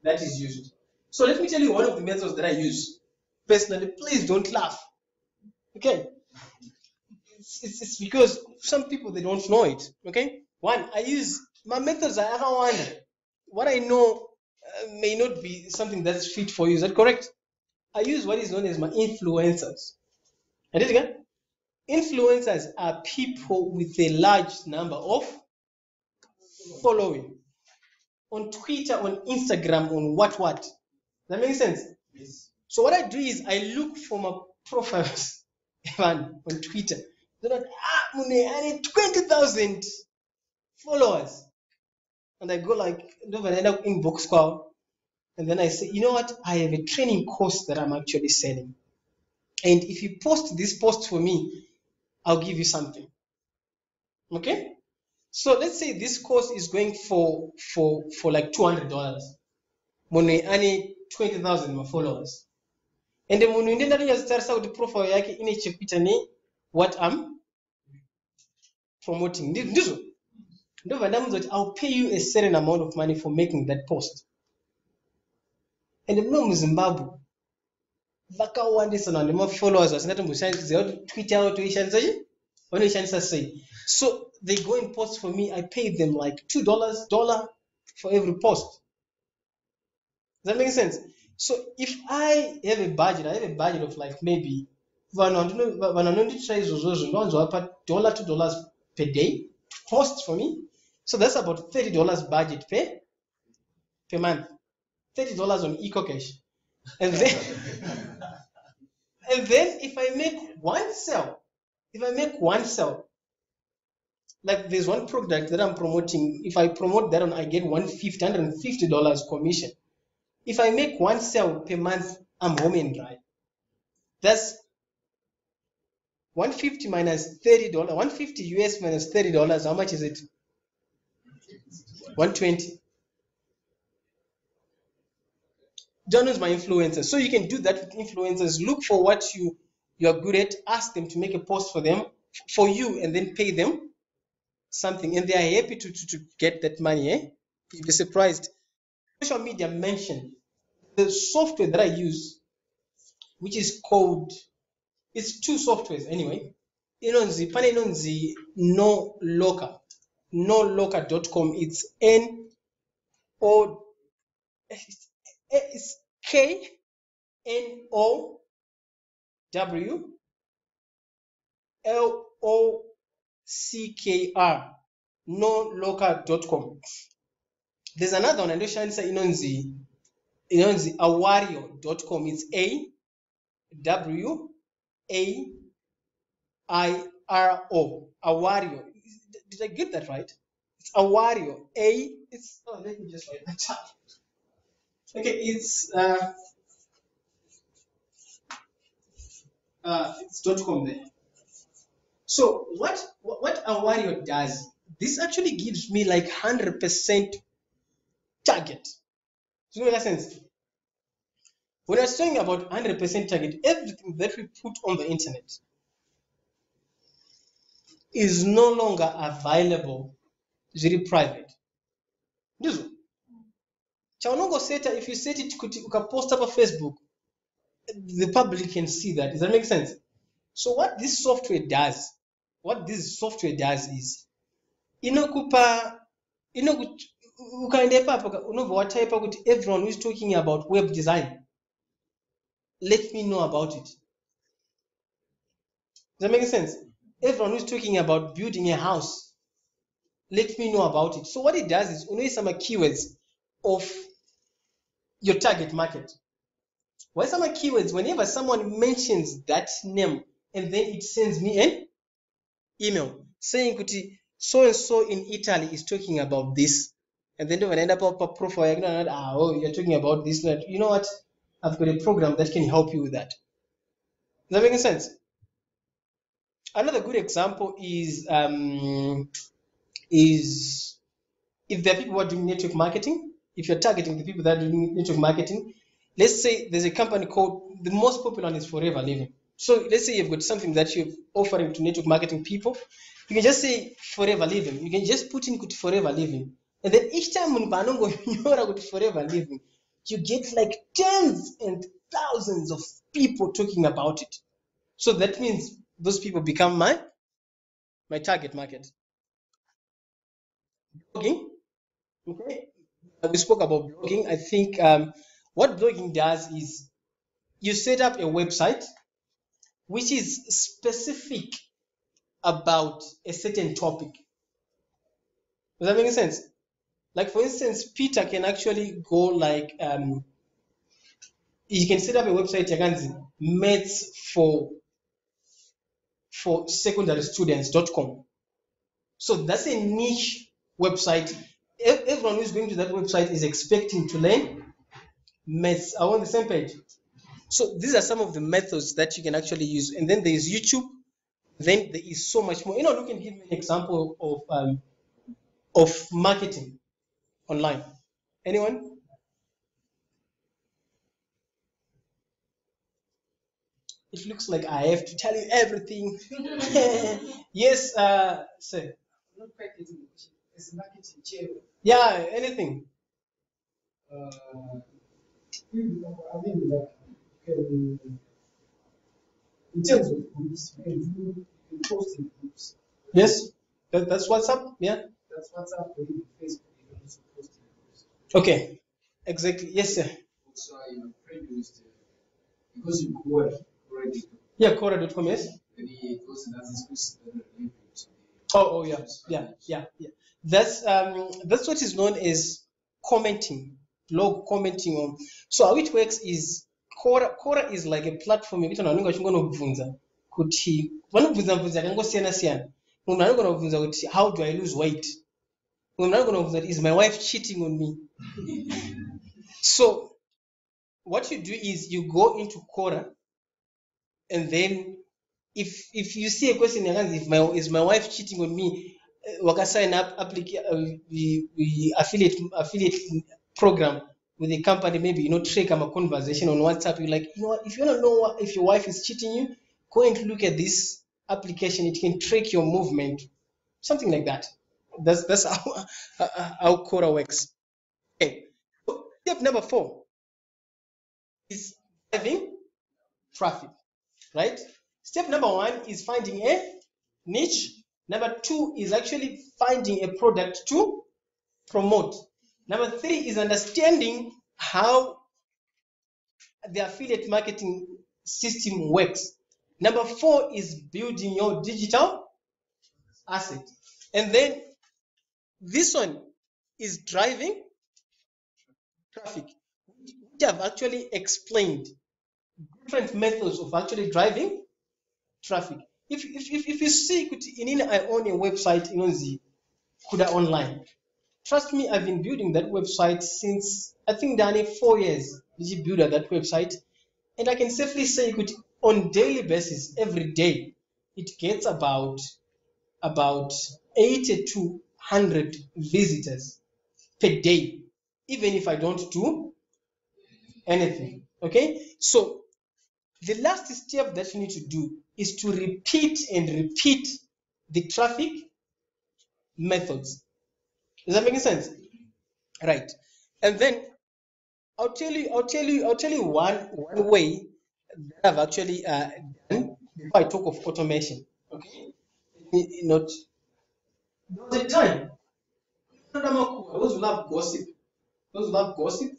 S1: that is used. So let me tell you one of the methods that I use personally. Please don't laugh. Okay? It's because some people, they don't know it. Okay? One, I use my methods. What I know may not be something that's fit for you. Is that correct? I use what is known as my influencers. And this again, influencers are people with a large number of following on Twitter, on Instagram, on what. That makes sense? Yes. So what I do is I look for my profiles on Twitter. I need 20,000 followers. And I go like, end up inbox call. And then I say, you know what? I have a training course that I'm actually selling. And if you post this post for me, I'll give you something. Okay? So let's say this course is going for like $200. Money, I need 20,000 followers. And then when you start out the profile yake in what I'm promoting. I'll pay you a certain amount of money for making that post. And the Zimbabwe. Followers Twitter so they go and post for me. I pay them like $2 for every post. Does that make sense? So if I have a budget, of like maybe $100 $2 per day post for me. So that's about $30 budget per month. $30 on EcoCash. And then if I make one sell, like there's one product that I'm promoting, if I promote that one, I get $150 commission. If I make one sell per month, I'm home and dry. That's 150 minus $30, 150 US minus $30, how much is it? 120. Don't use my influencers. So you can do that with influencers. Look for what you're good at, ask them to make a post for you, and then pay them something. And they are happy to get that money. You'll be surprised. Social media mentioned the software that I use, which is called, it's two softwares anyway. NoLocker.com. It's NoLocker. It's KNOWLOCKR, nolocal.com. There's another one, I know Shanisa inonzi awario.com. It's AWAIRO, awario. Did I get that right? It's awario. It's, oh, let me just write that down. Okay, it's .com there. So what awario does, this actually gives me like 100% target. Does it make sense? When I was talking about 100% target, everything that we put on the internet is no longer available, very private. Ndizo. Chaunongoseta, if you set it post up on Facebook, the public can see that. Does that make sense? So what this software does is inokupa ukaenda ipapo unobva wataipa kuti everyone who is talking about web design, let me know about it. Does that make sense? Everyone who is talking about building a house, let me know about it. So what it does is unoisa some keywords of your target market. Why some keywords? Whenever someone mentions that name, and then it sends me an email saying kuti so and so in Italy is talking about this, and then when I end up a profile, you're talking about this. You know what? I've got a program that can help you with that. Does that make sense? Another good example is if there are people who are doing network marketing. If you're targeting the people that are doing network marketing, let's say there's a company called, the most popular one is Forever Living. So let's say you've got something that you're offering to network marketing people. You can just say Forever Living. You can just put in Forever Living. And then each time when you Forever Living, you get like tens and thousands of people talking about it. So that means those people become my target market. Blogging. Okay. We spoke about blogging. I think what blogging does is you set up a website which is specific about a certain topic. Does that make sense? Like for instance, Peter can actually go like you can set up a website against maths for secondary students.com. So that's a niche website. Everyone who's going to that website is expecting to learn maths. Are we on the same page? So these are some of the methods that you can actually use. And then there's YouTube. Then there is so much more. You can give me an example of marketing online. Anyone? It looks like I have to tell you everything. Yes, sir.
S4: I'm not quite getting it. It's marketing chair.
S1: Yeah, anything.
S4: I mean, like, in terms of groups, you can do post in groups.
S1: Yes, that's WhatsApp. Yeah.
S4: That's WhatsApp or even Facebook. You can also post in groups.
S1: Okay, exactly. Yes, sir.
S5: Also, your friend used because you Quora already.
S1: Yeah, Quora.com. Yes.
S5: And he goes and has this review.
S1: Oh, yeah. That's what is known as commenting, blog commenting on. So how it works is Quora is like a platform. Kuti how do I lose weight? Is my wife cheating on me? So what you do is you go into Quora, and then if you see a question, is my wife cheating on me? Waka sign up the affiliate program with a company, maybe track a conversation on WhatsApp. You're like, what, if you want to know if your wife is cheating you, go and look at this application. It can track your movement, something like that. That's how Quora works. Okay. So step number 4 is driving traffic, right? Step number 1 is finding a niche. Number 2 is actually finding a product to promote. Number 3 is understanding how the affiliate marketing system works. Number 4 is building your digital asset. And then this one is driving traffic, which I've actually explained different methods of actually driving traffic. If you see in I own a website in the Kudaonline. Trust me, I've been building that website since I think Danny 4 years. Did build that website, and I can safely say on daily basis, every day, it gets about 80 to 100 visitors per day, even if I don't do anything. Okay, so the last step that you need to do is to repeat and repeat the traffic methods. Does that make sense? Right. And then I'll tell you one way that I've actually done before I talk of automation. Okay. Not there was a time. Those who love gossip. Those who love gossip.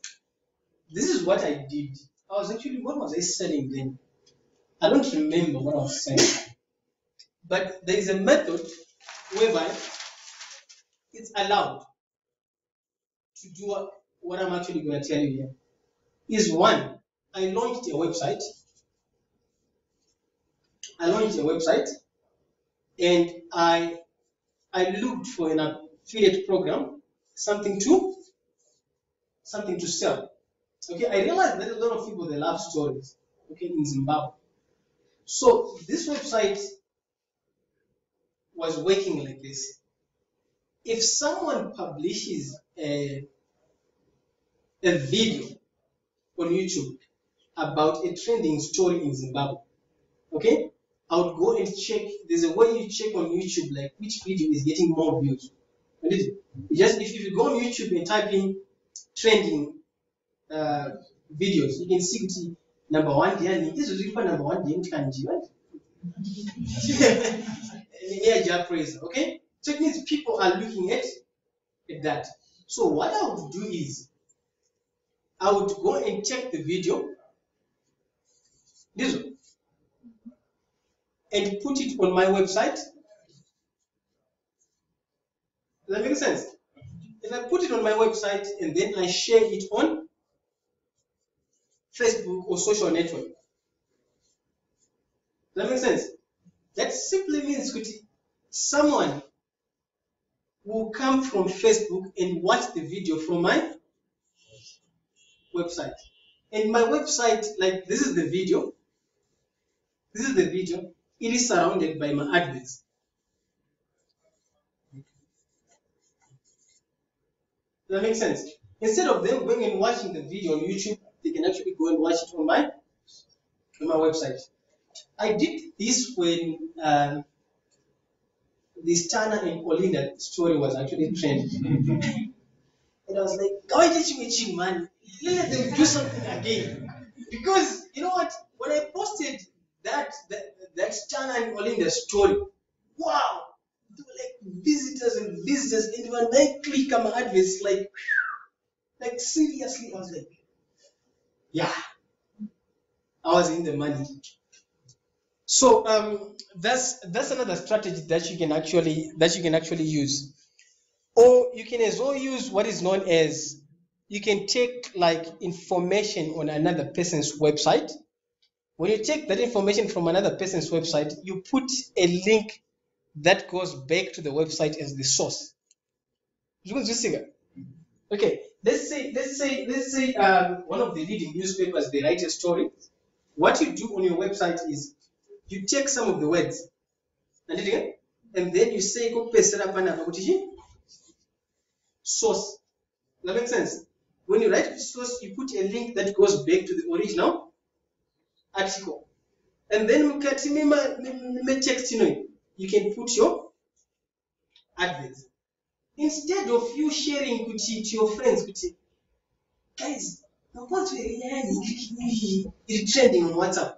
S1: This is what I did. What was I selling then? I don't remember what I was selling. But there is a method whereby it's allowed to do what I'm actually going to tell you here. Is one, I launched a website. And I looked for an affiliate program, something to sell. Okay, I realized that a lot of people, they love stories. Okay, in Zimbabwe. So this website was working like this. If someone publishes a video on YouTube about a trending story in Zimbabwe, okay, I would go and check. There's a way you check on YouTube, like which video is getting more views. If you go on YouTube and type in trending videos, you can see number 1 there. This is number 1 there. Okay, so it means people are looking at that. So what I would do is I would go and check the video, this one, and put it on my website. Does that make sense? If I put it on my website and then I share it on Facebook or social network, does that make sense? That simply means someone will come from Facebook and watch the video from my website. And my website, like this is the video. It is surrounded by my adverts. Does that make sense? Instead of them going and watching the video on YouTube, they can actually go and watch it on my website. I did this when this Tana and Olinda story was actually trending. And I was like, why did you mention man? Let them do something again. Because you know what? When I posted that Tana and Olinda story, wow, there were like visitors, and when I click on my adverts, like seriously, I was like, yeah, I was in the money. So that's another strategy that you can actually use. Or you can as well use what is known as, you can take like information on another person's website. When you take that information from another person's website, you put a link that goes back to the website as the source. Okay, let's say one of the leading newspapers, they write a story. What you do on your website is you take some of the words and then you say source. That makes sense. When you write the source, you put a link that goes back to the original article. And then text, you can put your adverts. Instead of you sharing to your friends, guys, it's trending on WhatsApp.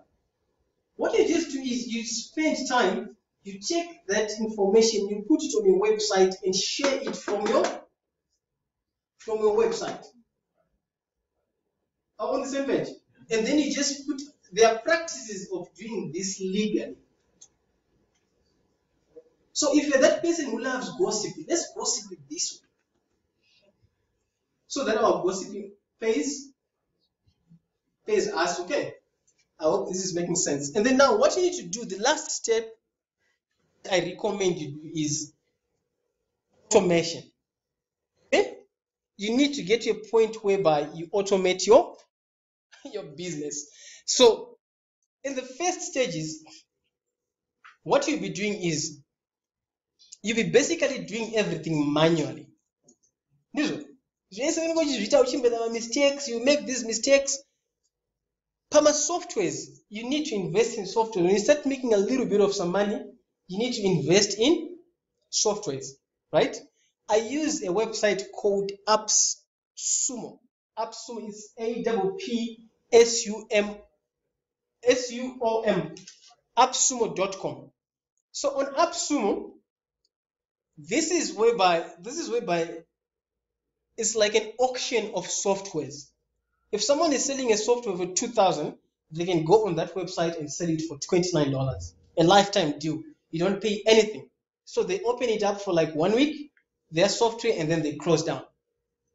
S1: What you just do is you spend time, you take that information, you put it on your website and share it from your website. Are on the same page? And then you just put, there are practices of doing this legally. So if you're that person who loves gossiping, let's gossip it this way. So that our gossiping pays us, okay? I hope this is making sense. And then now what you need to do, the last step I recommend you do is automation. Okay? You need to get to a point whereby you automate your business. So in the first stages, what you'll be doing is you'll be basically doing everything manually. Mistakes, you make these mistakes. Pama softwares, you need to invest in software. When you start making a little bit of some money, you need to invest in softwares, right? I use a website called AppSumo. AppSumo is APPSUM, appsumo.com. So on AppSumo, this is whereby it's like an auction of softwares. If someone is selling a software for $2,000, they can go on that website and sell it for $29. A lifetime deal. You don't pay anything. So they open it up for like 1 week, their software, and then they close down.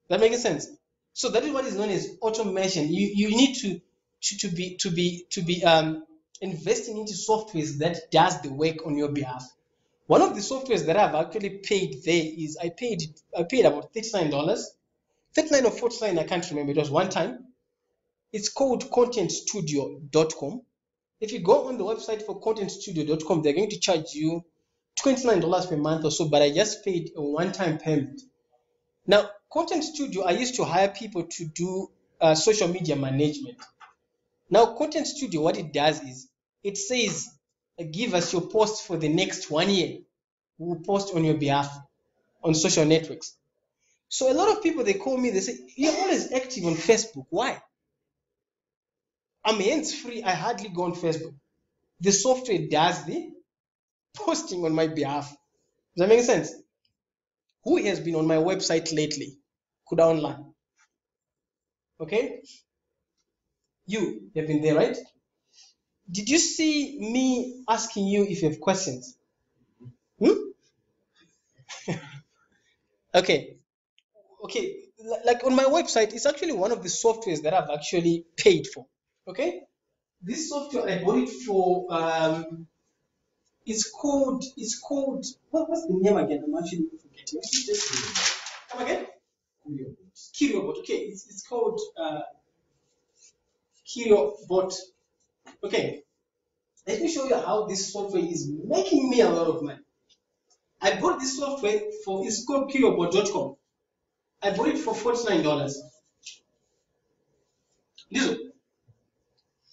S1: That makes sense? So that is what is known as automation. You need to be investing into softwares that does the work on your behalf. One of the softwares that I've actually paid there is I paid about $39. $39 or $49, I can't remember. It was one time. It's called contentstudio.com. If you go on the website for contentstudio.com, they're going to charge you $29 per month or so, but I just paid a one-time payment. Now, Content Studio, I used to hire people to do social media management. Now, Content Studio, what it does is, it says, give us your posts for the next 1 year. We will post on your behalf on social networks. So a lot of people, they call me, they say, you're always active on Facebook. Why? I'm hands-free. I hardly go on Facebook. The software does the posting on my behalf. Does that make sense? Who has been on my website lately? Kudaonline. Okay? You have been there, right? Did you see me asking you if you have questions? Okay. Like on my website, it's actually one of the softwares that I've actually paid for. Okay? This software, I bought it for, it's called, what's the name again? I'm actually forgetting. Come again? KirioBot. Okay, it's called KirioBot. Okay, let me show you how this software is making me a lot of money. I bought this software for, it's called KirioBot.com. I bought it for $49. Listen,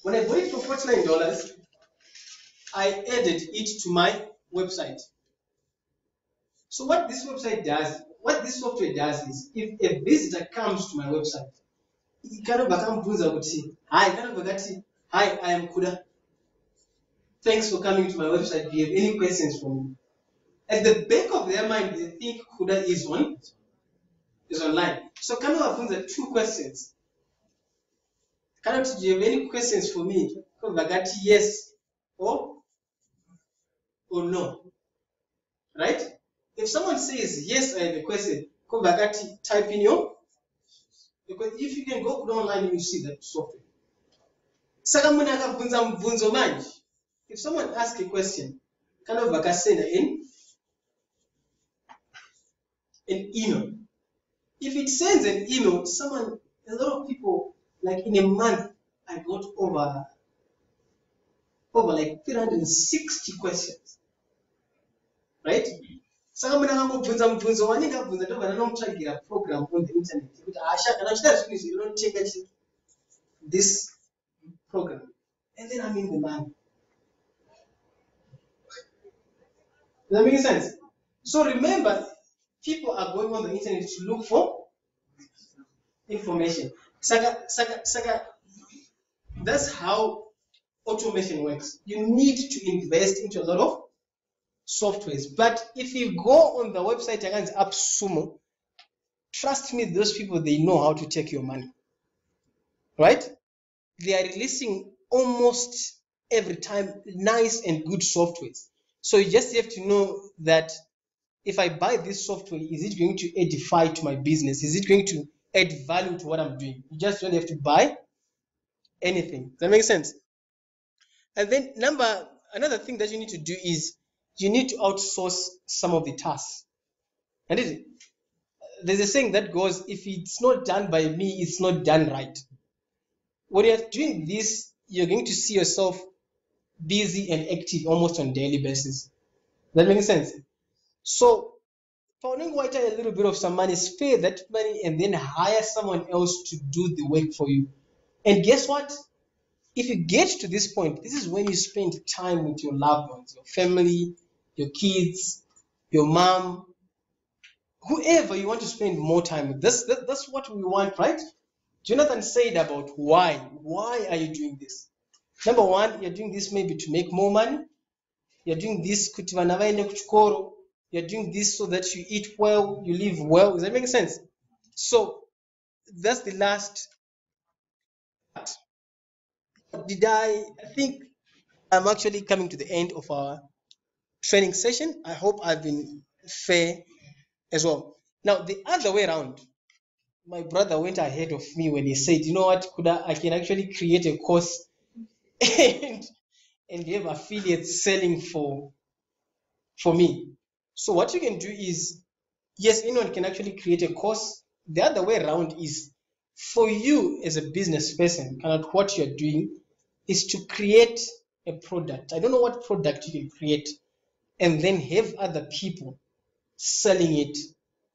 S1: when I bought it for $49, I added it to my website. So what this software does is, if a visitor comes to my website, hi, I am Kuda. Thanks for coming to my website. Do you have any questions for me? At the back of their mind, they think Kuda is online. So can I have 2 questions? Do you have any questions for me? Yes or no. Right? If someone says yes, I have a question, type in your, because if you can go online, you see that software. If someone asks a question, send an email. If it sends an email, a lot of people, like in a month, I got over like 360 questions. Right? Program on the internet. You don't take this program. And then I'm in the money. Does that make sense? So remember, people are going on the internet to look for information. That's how automation works. You need to invest into a lot of softwares. But if you go on the website against AppSumo, trust me, those people, they know how to take your money. right? They are releasing almost every time nice and good softwares. So you just have to know that if I buy this software, is it going to edify to my business? Is it going to add value to what I'm doing? You just don't have to buy anything. Does that make sense? And then another thing that you need to do is you need to outsource some of the tasks. And there's a saying that goes, if it's not done by me, it's not done right. When you're doing this, you're going to see yourself busy and active almost on a daily basis. That makes sense? So, finding white a little bit of some money, spare that money and then hire someone else to do the work for you. And guess what? If you get to this point, this is when you spend time with your loved ones, your family, your kids, your mom, whoever you want to spend more time with. That's what we want, right? Jonathan said about why. Why are you doing this? Number one, you're doing this maybe to make more money. You're doing this kuti vana vaende kuchikoro. You're doing this so that you eat well, you live well. Does that make sense? So that's the last part. I think I'm actually coming to the end of our training session. I hope I've been fair as well. Now, the other way around, my brother went ahead of me when he said, you know what, I can actually create a course and have affiliates selling for me. So what you can do is, yes, anyone can actually create a course. The other way around is for you as a business person, kind of what you're doing is to create a product. I don't know what product you can create, and then have other people selling it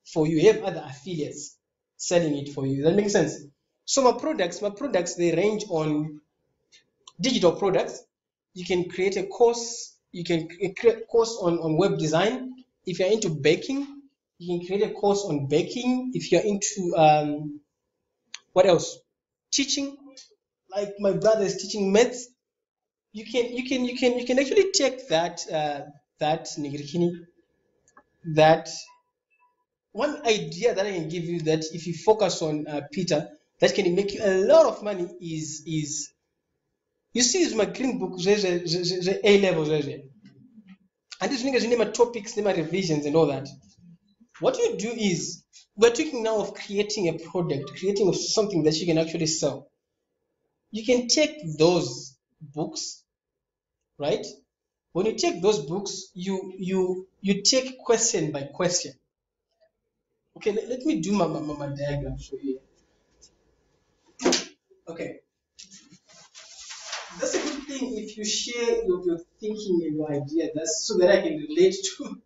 S1: for you. Have other affiliates selling it for you. Does that make sense? So my products, they range on digital products. You can create a course. You can create a course on web design. If you're into baking, you can create a course on baking. If you're into what else? Teaching, like my brother is teaching maths. You can actually take that one idea that I can give you, that if you focus on Peter, that can make you a lot of money is you see, is my green book the A levels, and this niggas name topics, name revisions and all that. What you do is, we're talking now of creating a product, creating of something that you can actually sell. You can take those books, right? When you take those books, you take question by question. Okay, let me do my diagram for you. Okay, that's a good thing if you share your thinking and your idea. That's so that I can relate to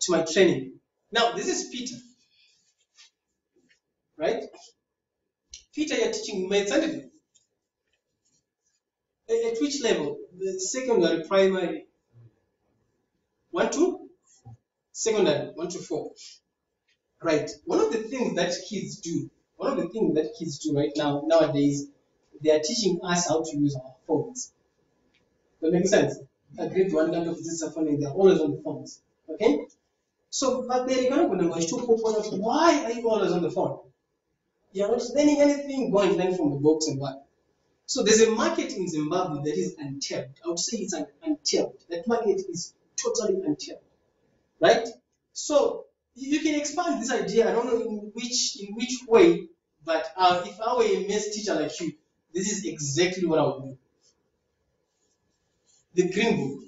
S1: my training. Now, this is Peter, right? Peter, you're teaching maths, isn't it? At which level? The secondary, primary? 1 to? Secondary, 1 to 4. Right. One of the things that kids do right now, nowadays, they are teaching us how to use our phones. That makes sense? A grade 1 kind of physics are phone, they're always on the phones. Okay? So, but they're going to why are you always on the phone? You're not learning anything, go and learn from the books and what. So there's a market in Zimbabwe that is untapped. I would say it's untapped. That market is totally untapped, right? So you can expand this idea. I don't know in which way, but if I were a maths teacher like you, this is exactly what I would do. The green book.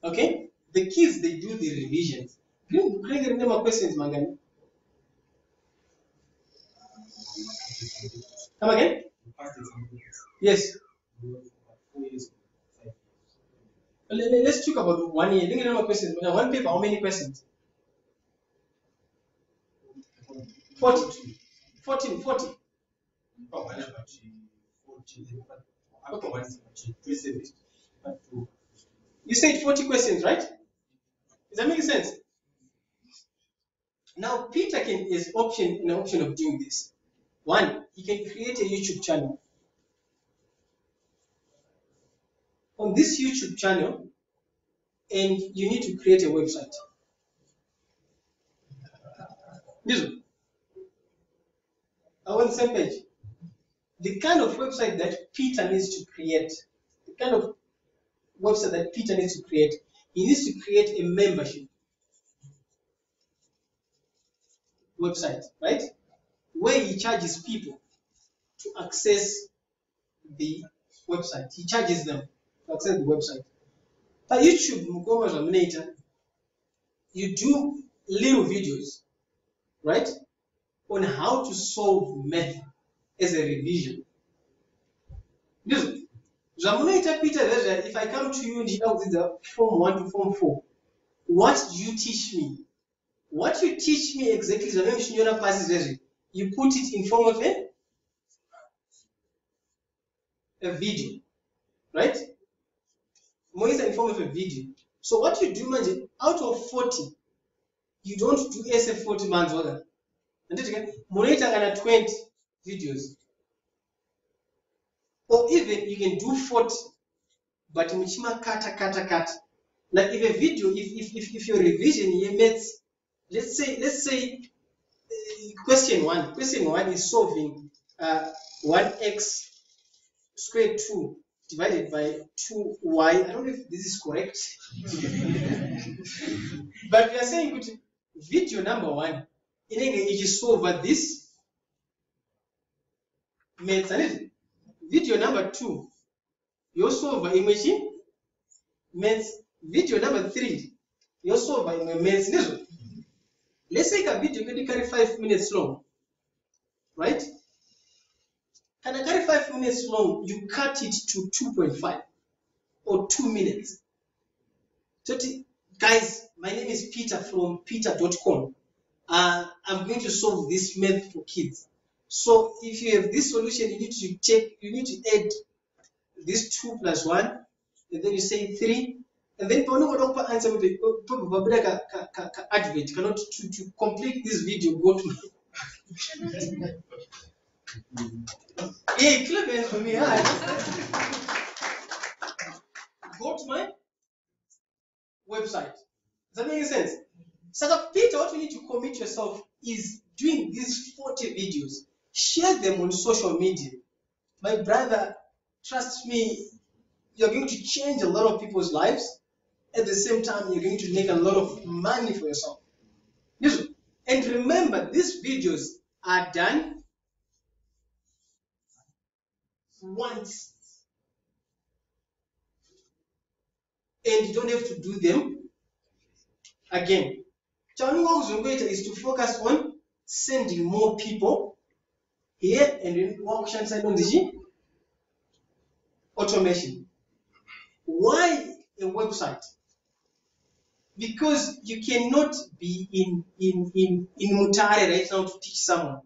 S1: Okay? The kids, they do the revisions. Green book, remember questions, Mangani. Come again? Yes. Let's talk about 1 year. Think about questions. One paper, how many questions? 40. 14, 40. You said 40 questions, right? Does that make sense? Now, Peter is an option of doing this. One, he can create a YouTube channel. On this YouTube channel, and you need to create a website. Listen, Are we on the same page? The kind of website that Peter needs to create, the kind of website that Peter needs to create, he needs to create a membership website, right? Where he charges people to access the website. He charges them to access the website. But YouTube, Mukoma Laminator, you do little videos, right? On how to solve math as a revision. Listen, Laminator Peter, if I come to you and help with the form 1 to form 4, what do you teach me? What you teach me exactly is you put it in form of a video, right? More in form of a video. So what you do, man, out of 40, you don't do SF 40 months order. And then again, monitor and 20 videos. Or even you can do 40, but in cut. Like if a video, if your revision meets, let's say question one is solving 1x squared 2 divided by 2y. I don't know if this is correct. But we are saying video number 1, in English, you solve this method. Video number 2, you solve image maths. Video number 3, you solve maths. Let's say a video can carry 5 minutes long, right? Can I carry 5 minutes long? You cut it to 2.5 or 2 minutes. So, guys, my name is Peter from peter.com. I'm going to solve this math for kids. So, if you have this solution, you need to add this 2 plus 1, and then you say 3, and then answer advert cannot to complete this video. Go to hey, clip it for me. Go to my website. Does that make sense? So, Peter, what you need to commit yourself is doing these 40 videos. Share them on social media. My brother, trust me, you're going to change a lot of people's lives. At the same time, you're going to make a lot of money for yourself. Listen, and remember, these videos are done once. And you don't have to do them again. Challenge is to focus on sending more people here and then auction side on the automation. Why a website? Because you cannot be in Mutare right now to teach someone.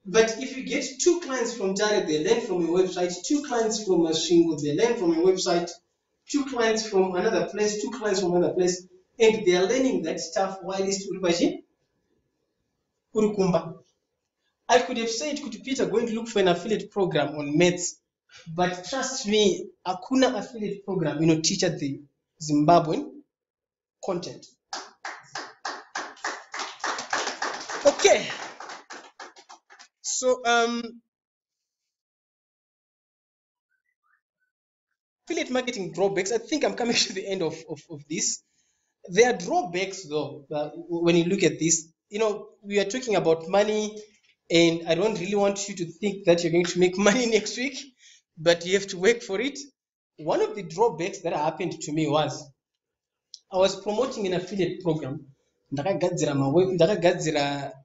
S1: But if you get 2 clients from Tare, they learn from your website, 2 clients from a Shingo, they learn from your website, 2 clients from another place, 2 clients from another place, and they are learning that stuff while it's Urukumba. I could have said, could Peter go and look for an affiliate program on maths, but trust me, Akuna affiliate program, teach at the Zimbabwean content. Okay. So affiliate marketing drawbacks. I think I'm coming to the end of this. There are drawbacks though, when you look at this. We are talking about money, and I don't really want you to think that you're going to make money next week, but you have to work for it. One of the drawbacks that happened to me was I was promoting an affiliate program. Ndakagadzira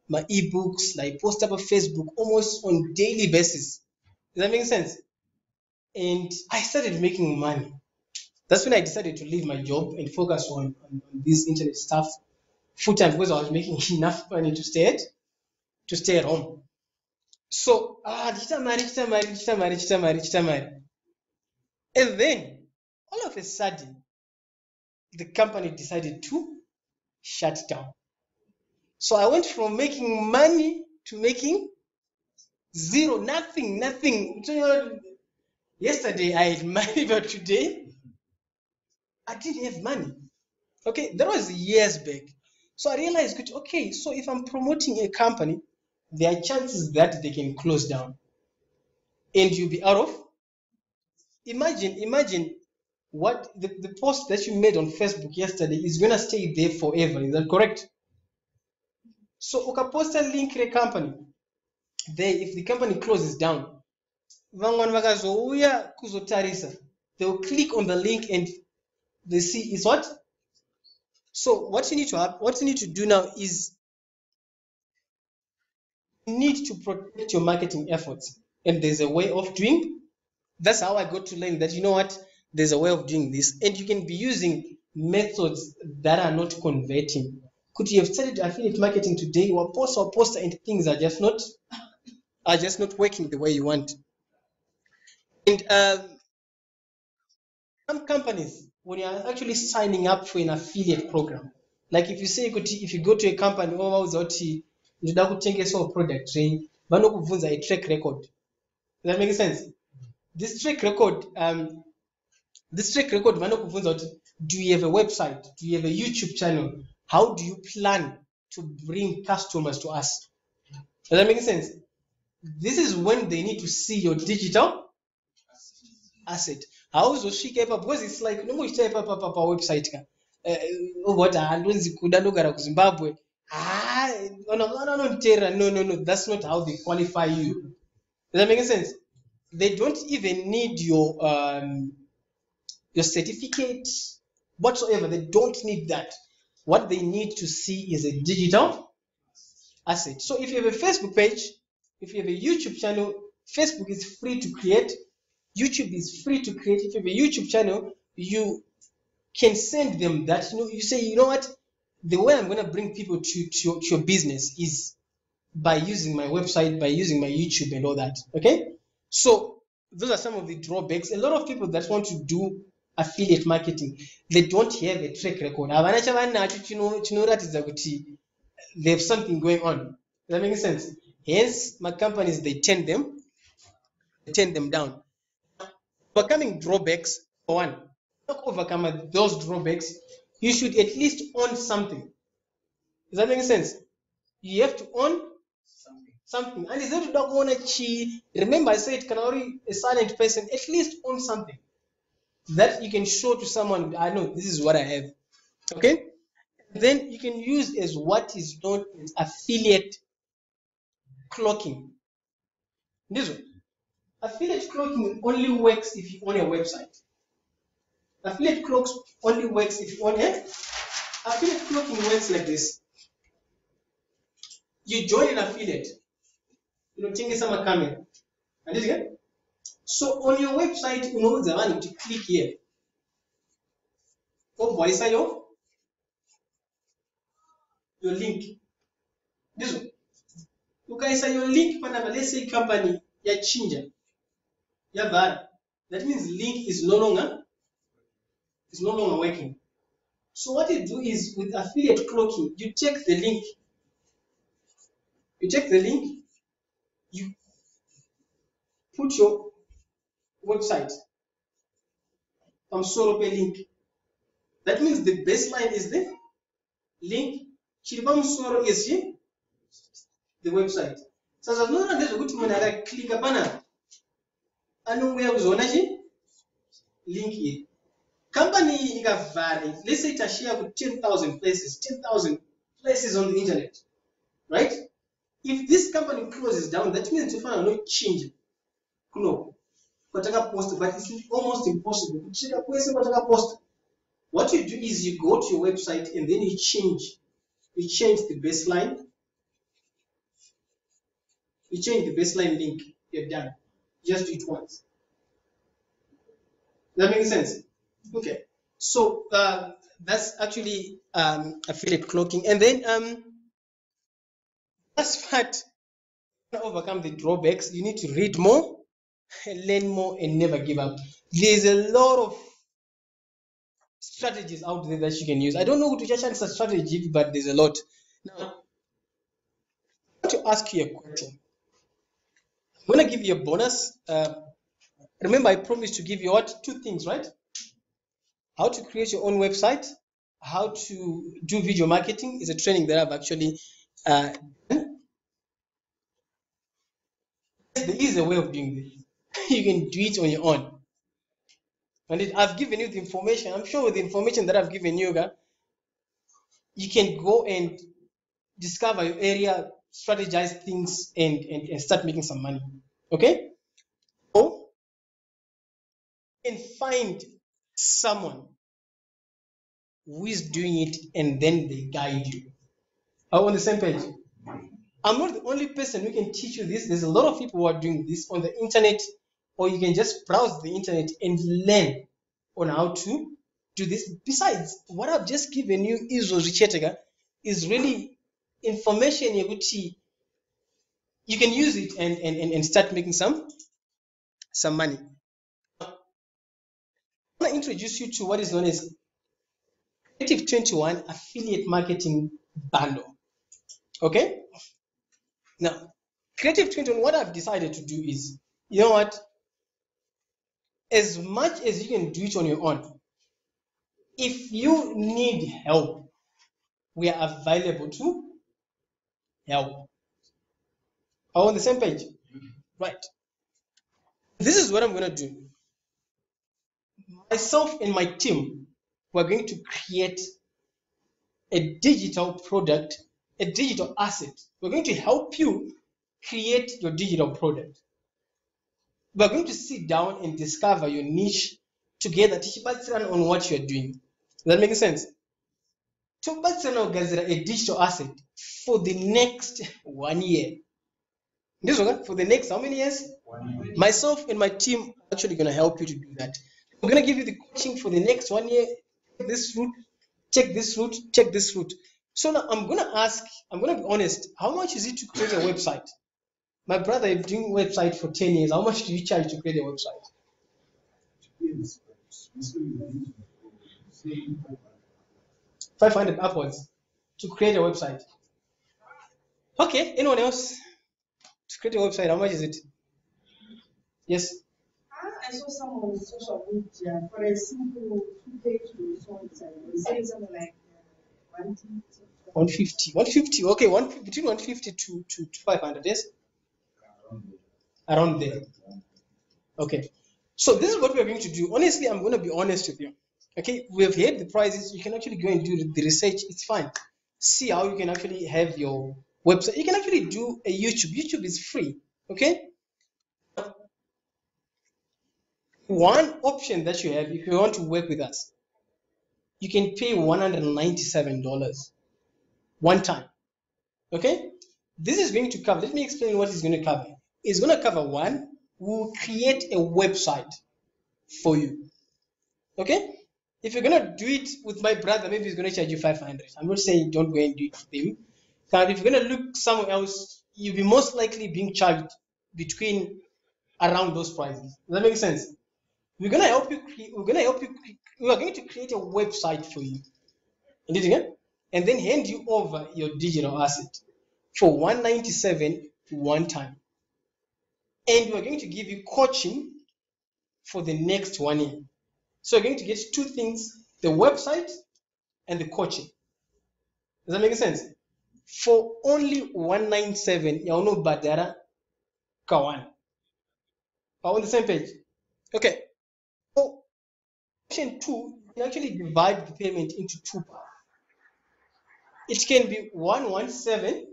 S1: my ebooks, like post up on Facebook almost on daily basis. Does that make sense? And I started making money. That's when I decided to leave my job and focus on this internet stuff full time, because I was making enough money to stay at home. So and then all of a sudden the company decided to shut down. So I went from making money to making zero, nothing. Yesterday I had money, but today I didn't have money. Okay, that was years back. So I realized, okay, so if I'm promoting a company there are chances that they can close down and you'll be out of. Imagine what the post that you made on Facebook yesterday is going to stay there forever. Is that correct? So ukaposta link re company there, if the company closes down, vamwana vakazouya kuzotarisa, they will click on the link and they see is what. So what you need to do now is you need to protect your marketing efforts, and there's a way of doing. That's how I got to learn that, you know what, there's a way of doing this, and you can be using methods that are not converting. Could you have started affiliate marketing today, or poster, and things are just not working the way you want? And some companies, when you are actually signing up for an affiliate program, like if you say if you go to a company uzoti ndoda kutengesawo product train, vanokubvunza a track record. Does that make sense? This track record vanokubvunza kuti, do you have a website? Do you have a YouTube channel? How do you plan to bring customers to us? Does that make sense? This is when they need to see your digital asset. How uzosvika ipapo, because it's like unongoita ipapo pawebsite ka what handonzi kuda ndogara kuZimbabwe, no, that's not how they qualify you. Does that make sense? They don't even need your certificate whatsoever. They don't need that. What they need to see is a digital asset. So if you have a Facebook page, if you have a YouTube channel, Facebook is free to create, YouTube is free to create. If you have a YouTube channel, you can send them that. You say, you know what, the way I'm going to bring people to your business is by using my website, by using my YouTube and all that. Okay, so those are some of the drawbacks. A lot of people that want to do affiliate marketing, they don't have a track record. They have something going on. Does that make sense? Hence, my companies, they turn them down. Overcoming drawbacks, for one, to overcome those drawbacks, you should at least own something. Does that make sense? You have to own something. And is that you don't own a chi? Remember, I said, can only a silent person at least own something that you can show to someone. I know this is what I have. Okay? Then you can use as what is known as affiliate clocking. This one. Affiliate clocking only works if you own a website. Affiliate clocks only works if you own a. Affiliate clocking works like this. You join an affiliate. Take some camera. And so on your website, you know the one to click here. Oh, boy, say your link. This one. You guys say your link, let's say company, ya chinja. Ya bar. That means link is no longer working. So what you do is with affiliate clocking, you take the link. You put your website. Sorope link. That means the baseline is the link. Chiribamsoro is the website. So as long as you click upon link here. Company vary. Let's say it share with 10,000 places on the internet, right? If this company closes down, that means to find no change. No, but it's almost impossible. What you do is you go to your website and then you change the baseline. You change the baseline link. You're done. Just do it once. Does that make sense? Okay. So that's actually affiliate clocking. And then that's part to overcome the drawbacks. You need to read more, learn more, and never give up. There's a lot of strategies out there that you can use. I don't know what to just answer strategy, but there's a lot. Now, I want to ask you a question. I'm going to give you a bonus. Remember, I promised to give you two things, right? How to create your own website, how to do video marketing is a training that I've actually done. is a way of doing this. You can do it on your own. And I've given you the information. I'm sure with the information that I've given you, you can go and discover your area, strategize things, and start making some money. Okay? Or you can find someone who is doing it and then they guide you. Are we on the same page? I'm not the only person who can teach you this. There's a lot of people who are doing this on the internet, or you can just browse the internet and learn on how to do this. Besides, what I've just given you is really information you can use it and start making some money. I want to introduce you to what is known as Creative 21 Affiliate Marketing Bundle. Okay? Now, Creative 21, what I've decided to do is, you know what? As much as you can do it on your own, if you need help, we are available to help. Are we on the same page? Right. This is what I'm going to do. Myself and my team, we're going to create a digital product, a digital asset. We're going to help you create your digital product. We're going to sit down and discover your niche together on what you're doing. Does that make sense? To a digital asset for the next 1 year. For the next how many years?
S5: 1 year.
S1: Myself and my team are actually going to help you to do that. We're going to give you the coaching for the next 1 year. Take this route, check this route, check this route. So now I'm going to be honest, how much is it to create a website? My brother is doing website for 10 years. How much do you charge to create a website? 500 upwards to create a website. Okay, anyone else? To create a website, how much is it? Yes?
S6: I saw someone on social media for a simple 2-page website. They say something like
S1: 150. 150, okay, between 150 to 500, yes? Around there. Okay. So this is what we're going to do. Honestly, I'm going to be honest with you. Okay, we've heard the prices. You can actually go and do the research. It's fine. See how you can actually have your website. You can actually do a YouTube. YouTube is free. Okay. One option that you have, if you want to work with us, you can pay $197 one time. Okay. This is going to cover. Let me explain what it's going to cover. It's going to cover one. We'll create a website for you. Okay. If you're gonna do it with my brother, maybe he's gonna charge you 500. I'm not saying don't go and do it with him. But if you're gonna look somewhere else, you'll be most likely being charged between around those prices. Does that make sense? We're gonna help you. We are going to create a website for you, and then hand you over your digital asset for $197 one time. And we're going to give you coaching for the next 1 year. So you're going to get two things, the website and the coaching. Does that make sense? For only $197, you know Badara Kawan. Are we on the same page? Okay. So option 2, you can actually divide the payment into 2 parts. It can be 117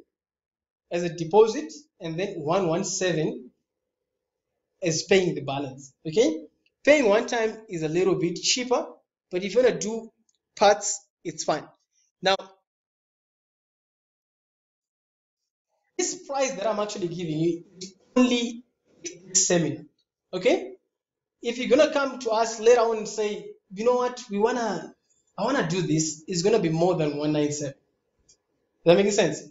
S1: as a deposit and then 117 as paying the balance. Okay? Paying one time is a little bit cheaper, but if you want to do parts, it's fine. Now, this price that I'm actually giving you is only seminar. Okay? If you're gonna come to us later on and say, you know what, I wanna do this, it's gonna be more than 197. Does that make sense?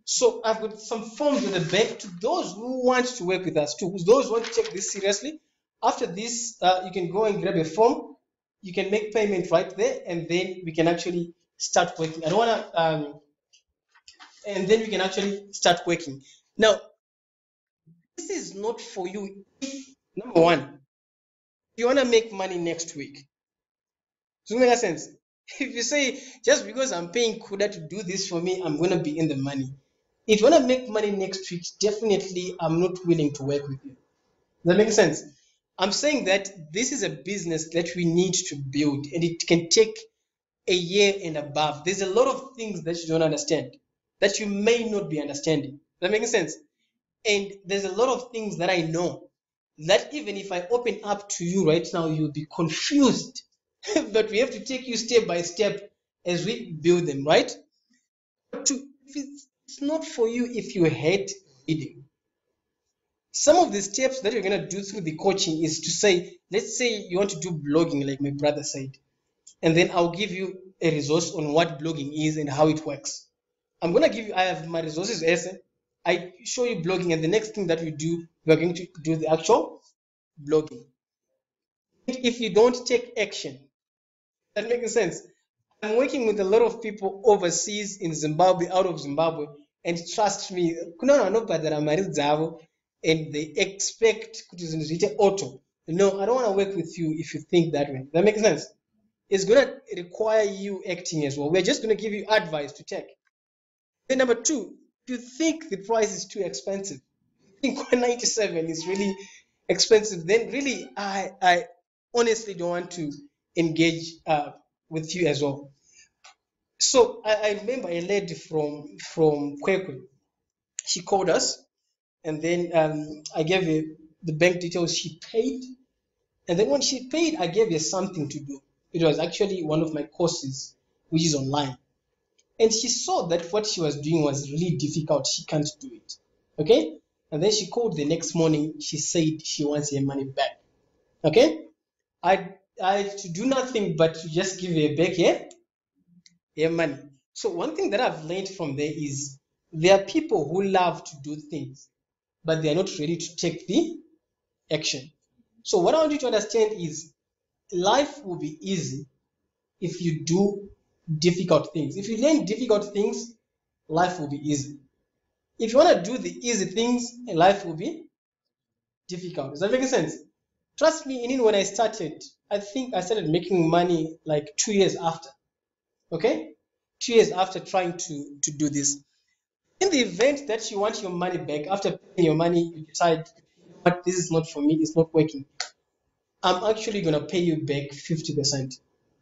S1: So I've got some forms at the back to those who want to work with us, to those who want to take this seriously. After this, you can go and grab a form. You can make payment right there, and then we can actually start working. And then we can actually start working. Now, this is not for you. Number one, if you want to make money next week, does it make sense? If you say, just because I'm paying Kuda to do this for me, I'm going to be in the money. If you want to make money next week, definitely I'm not willing to work with you. that makes sense? I'm saying that this is a business that we need to build, and it can take a year and above. There's a lot of things that you don't understand, that you may not be understanding. That makes sense? And there's a lot of things that I know that even if I open up to you right now, you'll be confused. But we have to take you step by step as we build them, right? If it's not for you if you hate reading. Some of the steps that you're going to do through the coaching is to say, let's say you want to do blogging, like my brother said, and then I'll give you a resource on what blogging is and how it works. I'm going to give you, I have my resources essay. I show you blogging, and the next thing that we do, we're going to do the actual blogging. If you don't take action, that makes sense. I'm working with a lot of people overseas in Zimbabwe, out of Zimbabwe, and trust me, and they expect to auto. No, I don't want to work with you if you think that way. That makes sense. It's going to require you acting as well. We're just going to give you advice to take. Then number two, if you think the price is too expensive, I think 197 is really expensive, then really I honestly don't want to engage with you as well. So I remember a lady from Kwekwe. She called us, and then I gave her the bank details. She paid, and then when she paid, I gave her something to do. It was actually one of my courses, which is online. And she saw that what she was doing was really difficult. She can't do it. Okay? And then she called the next morning. She said she wants her money back. Okay? I to do nothing but to just give her back her money. So one thing that I've learned from there is there are people who love to do things, but they are not ready to take the action. So what I want you to understand is life will be easy if you do difficult things. If you learn difficult things, life will be easy. If you want to do the easy things, life will be difficult. Does that make sense? Trust me, when I started, I think I started making money like 2 years after. Okay? 2 years after trying to do this. In the event that you want your money back, after paying your money, you decide, but this is not for me, it's not working. I'm actually going to pay you back 50%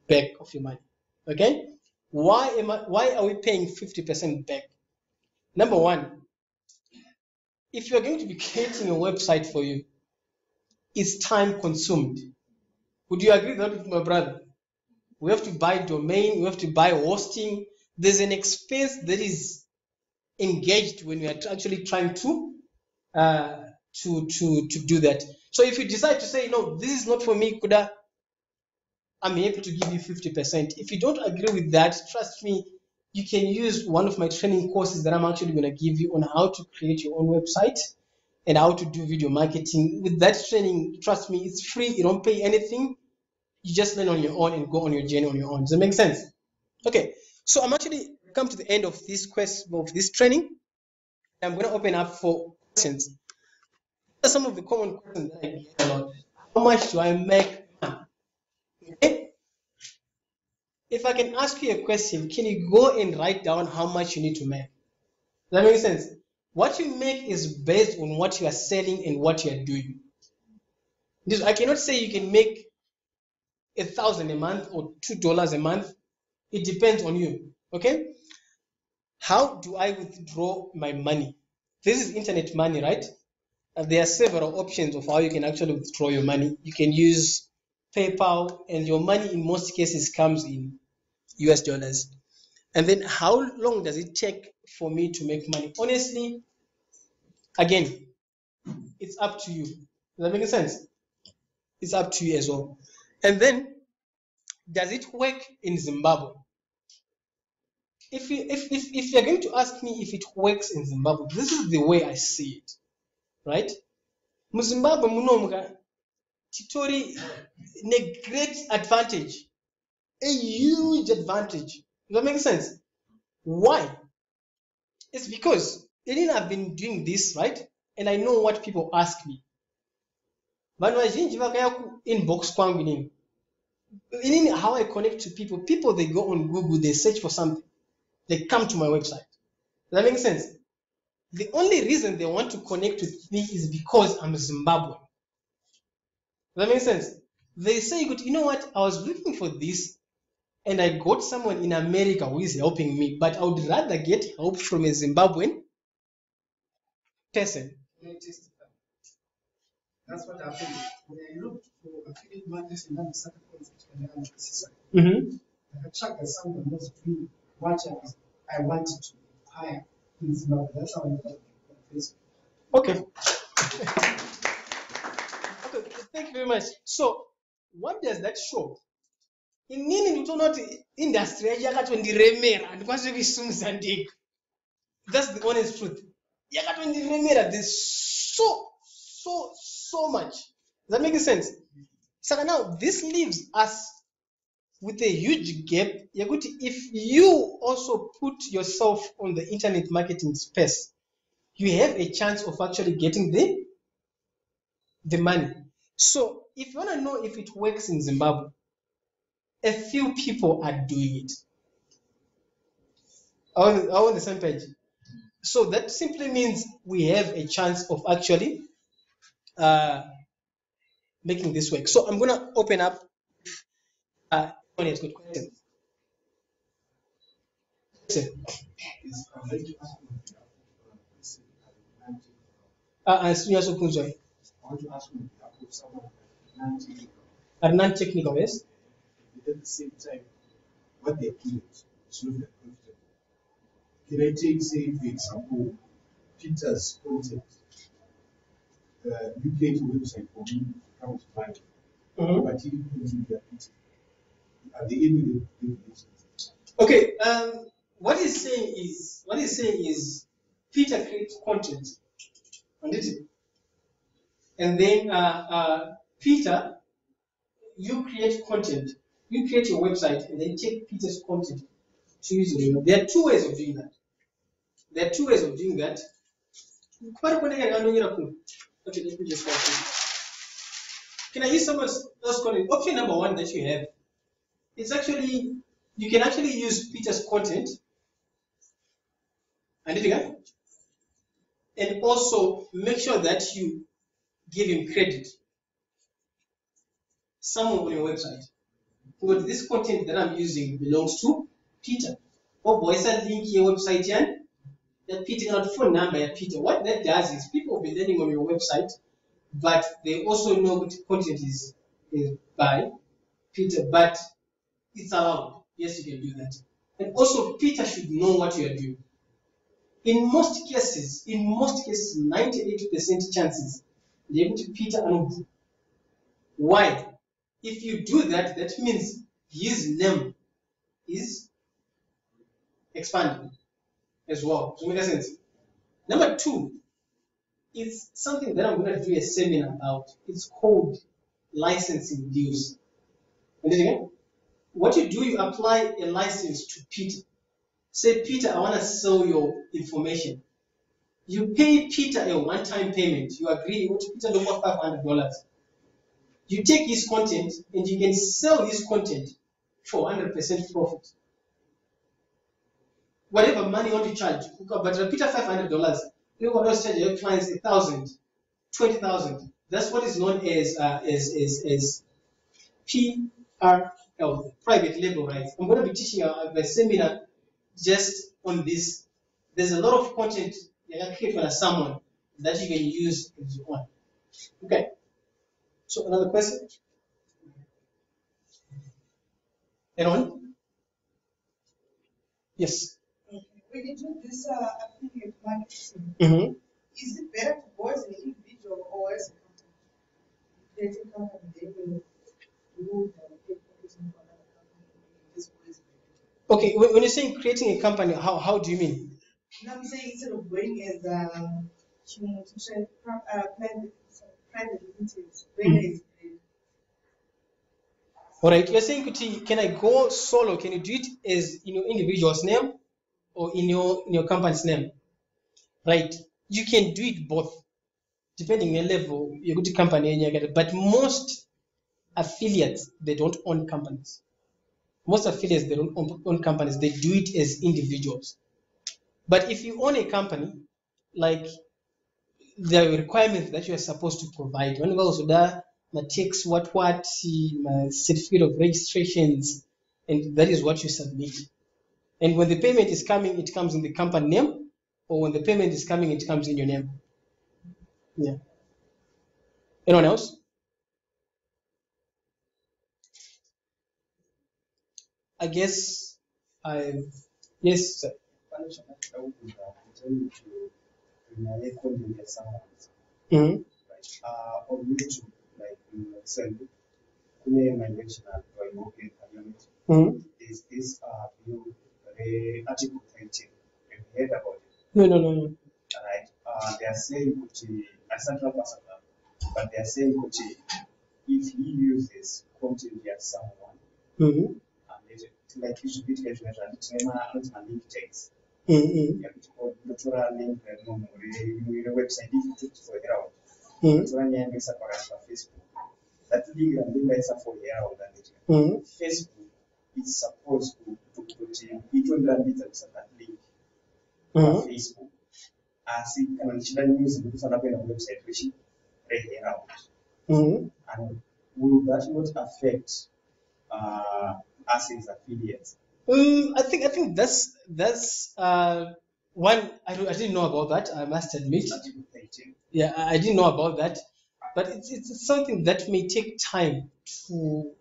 S1: back of your money. Okay? Why are we paying 50% back? Number one, if you're going to be creating a website for you, it's time consumed. Would you agree with that with my brother? We have to buy domain, we have to buy hosting. There's an expense that is engaged when we are actually trying to do that. So if you decide to say, no, this is not for me, Kuda, I'm happy to give you 50%. If you don't agree with that, trust me, you can use one of my training courses that I'm actually going to give you on how to create your own website and how to do video marketing. With that training, trust me, it's free. You don't pay anything. You just learn on your own and go on your journey on your own. Does that make sense? Okay, so I'm actually come to the end of this training. I'm going to open up for questions. These are some of the common questions that I get a lot. How much do I make? Okay? If I can ask you a question, can you go and write down how much you need to make? Does that make sense? What you make is based on what you are selling and what you are doing. I cannot say you can make $1,000 a month or $2 a month. It depends on you. Okay? How do I withdraw my money? This is internet money, right? There are several options of how you can actually withdraw your money. You can use PayPal, and your money in most cases comes in US dollars. And then how long does it take for me to make money? Honestly, again, it's up to you. Does that make sense? It's up to you as well. And then, does it work in Zimbabwe? If you're going to ask me if it works in Zimbabwe, this is the way I see it, right? Zimbabwe munomuka titori a great advantage, a huge advantage. Does that make sense? Why? It's because I've been doing this, right? And I know what people ask me. Vanhu vazhinji vakaya ku inbox kwangu inini. How I connect to people. People, they go on Google, they search for something. They come to my website. Does that make sense? The only reason they want to connect with me is because I'm Zimbabwean. that makes sense? They say, you know what, I was looking for this and I got someone in America who is helping me, but I would rather get help from a Zimbabwean person.
S4: That's what happened. When I looked for affiliate markets in other certain concepts when I was I checked that someone was doing what I wanted to hire in Zimbabwe. That's how I got on Facebook.
S1: Okay. Okay, thank you very much. So, what does that show? Inini nditonoti industry yakatondiremera handikwanisi kuisumisa ndega. That's the honest truth. Yakatondiremera, there's so much. Does that make sense? So now this leaves us with a huge gap. If you also put yourself on the internet marketing space, you have a chance of actually getting the money. So if you want to know if it works in Zimbabwe, a few people are doing it. Are on the same page? So that simply means we have a chance of actually making this work. So I'm going to open up. One has good questions.
S5: I want to ask you about someone
S1: non-technical, yes?
S5: but at the same time, what they're doing is not that comfortable. Can I take, say, for example, Peter's content? You create a website for me, account money, but he didn't put in their Peter. Are they able to do this?
S1: Okay, what he's saying is Peter creates content, and then Peter, you create content, you create your website, and then take Peter's content to use it. There are two ways of doing that. Okay, let me just write it. Can I use someone else's content? Option number one that you have, it's actually, you can actually use Peter's content and also make sure that you give him credit somewhere on your website. Because this content that I'm using belongs to Peter. Oh boy, that link your website here. That Peter got phone number of Peter. What that does is people will be learning on your website, but they also know what content is by Peter, but it's allowed. Yes, you can do that. And also Peter should know what you are doing. In most cases, 98% chances, they're able to Peter and why? If you do that, that means his name is expanding as well. Does it make sense? Number two, it's something that I'm going to do a seminar about. It's called licensing deals. Understand? What you do, you apply a license to Peter. Say, Peter, I want to sell your information. You pay Peter a one-time payment. You agree, you want Peter to offer $500. You take his content and you can sell his content for 100% profit. Whatever money you want to charge, but Peter $500, you can also charge your clients $1,000, $20,000. That's what is known as PRL, private label rights. I'm going to be teaching a seminar just on this. There's a lot of content you can create for someone that you can use if you want. Okay. So another question? Anyone? Yes.
S6: Okay. When you do this affiliate marketing, is it better to go as an individual or as a company? Create a company, they will rule the focusing on another company. This is better.
S1: Okay, when you're saying creating a company, how do you mean?
S6: No, I'm saying instead of going as private limited,
S1: all right, you're saying, can I go solo? Can you do it as in your individual's name or in your company's name? Right? You can do it both, depending on your level. You go to company and you get it. But most affiliates, they don't own companies. Most affiliates, they don't own companies. They do it as individuals. But if you own a company, like the requirements that you are supposed to provide, when you go to that, my checks, what, my certificate of registrations, and that is what you submit. And when the payment is coming, it comes in the company name, or when the payment is coming, it comes in your name. Yeah. Anyone else? I guess yes, sir. Mhm.
S5: On YouTube, like my lecture
S1: Mhm.
S5: is this view article 20. Have you heard about it?
S1: No.
S5: Right. They are saying I started but they are saying if he uses content as someone
S1: Mhm.
S5: like you should be taken and it's not link text.
S1: Mhm.
S5: Natural link your website if you took for it out.
S1: Mhm.
S5: Natural name is a Facebook. That link and link is for here or that.
S1: Mhm.
S5: Facebook is supposed to put it on that link on
S1: Mhm.
S5: Facebook. As it can actually use it on a website which is right here out.
S1: Mhm.
S5: And will that not affect us as affiliates?
S1: I think that's one I didn't know about that. I must admit.
S5: Article 13.
S1: Yeah, I didn't know about that, but it's something that may take time to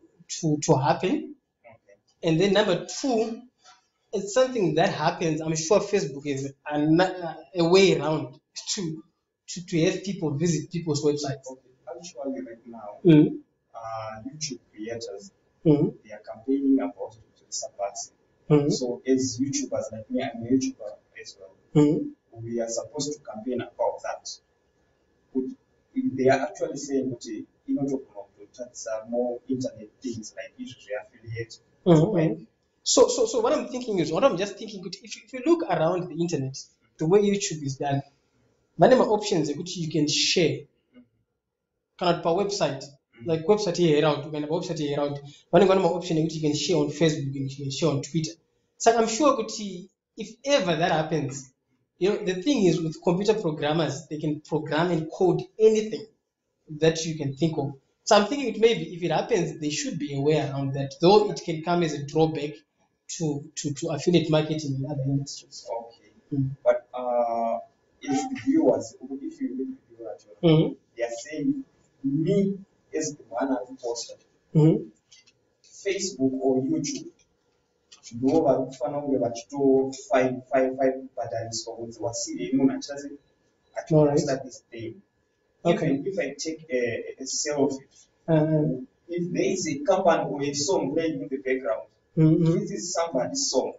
S1: happen.
S5: Okay.
S1: And then number two, it's something that happens. I'm sure Facebook is a way around to have people visit people's websites.
S5: Okay. Actually, right now,
S1: Mm.
S5: YouTube creators
S1: Mm.
S5: they are campaigning about it to subversive.
S1: Mm.
S5: So, as YouTubers like me, I'm a YouTuber as well.
S1: Mm.
S5: We are supposed to campaign about that. They are actually saying that you know to promote that's more internet things like usually affiliate.
S1: Mm. So what I'm thinking is, what I'm just thinking, if you look around the internet, the way YouTube is done, many more options which you can share. Cannot per website, like website here around, you can have website here around. One more option which you can share on Facebook and you can share on Twitter. So I'm sure if ever that happens, the thing is with computer programmers, they can program and code anything that you can think of. So I'm thinking maybe if it happens, they should be aware around that, though it can come as a drawback to affiliate marketing in other industries.
S5: Okay.
S1: Mm.
S5: But if the viewers, if you look at the viewer,
S1: Mhm.
S5: they are saying me as the one who posted
S1: Mhm.
S5: Facebook or YouTube. Ndo varikufana kunge vachito five patterns for kuti wasiri munhu achiratse
S1: All right.
S5: achiposta this thing.
S1: Okay.
S5: Even if I take a selfie,
S1: Uh,
S5: if there is a company or a song playing in the background,
S1: mhm.
S5: if this is somebody's song,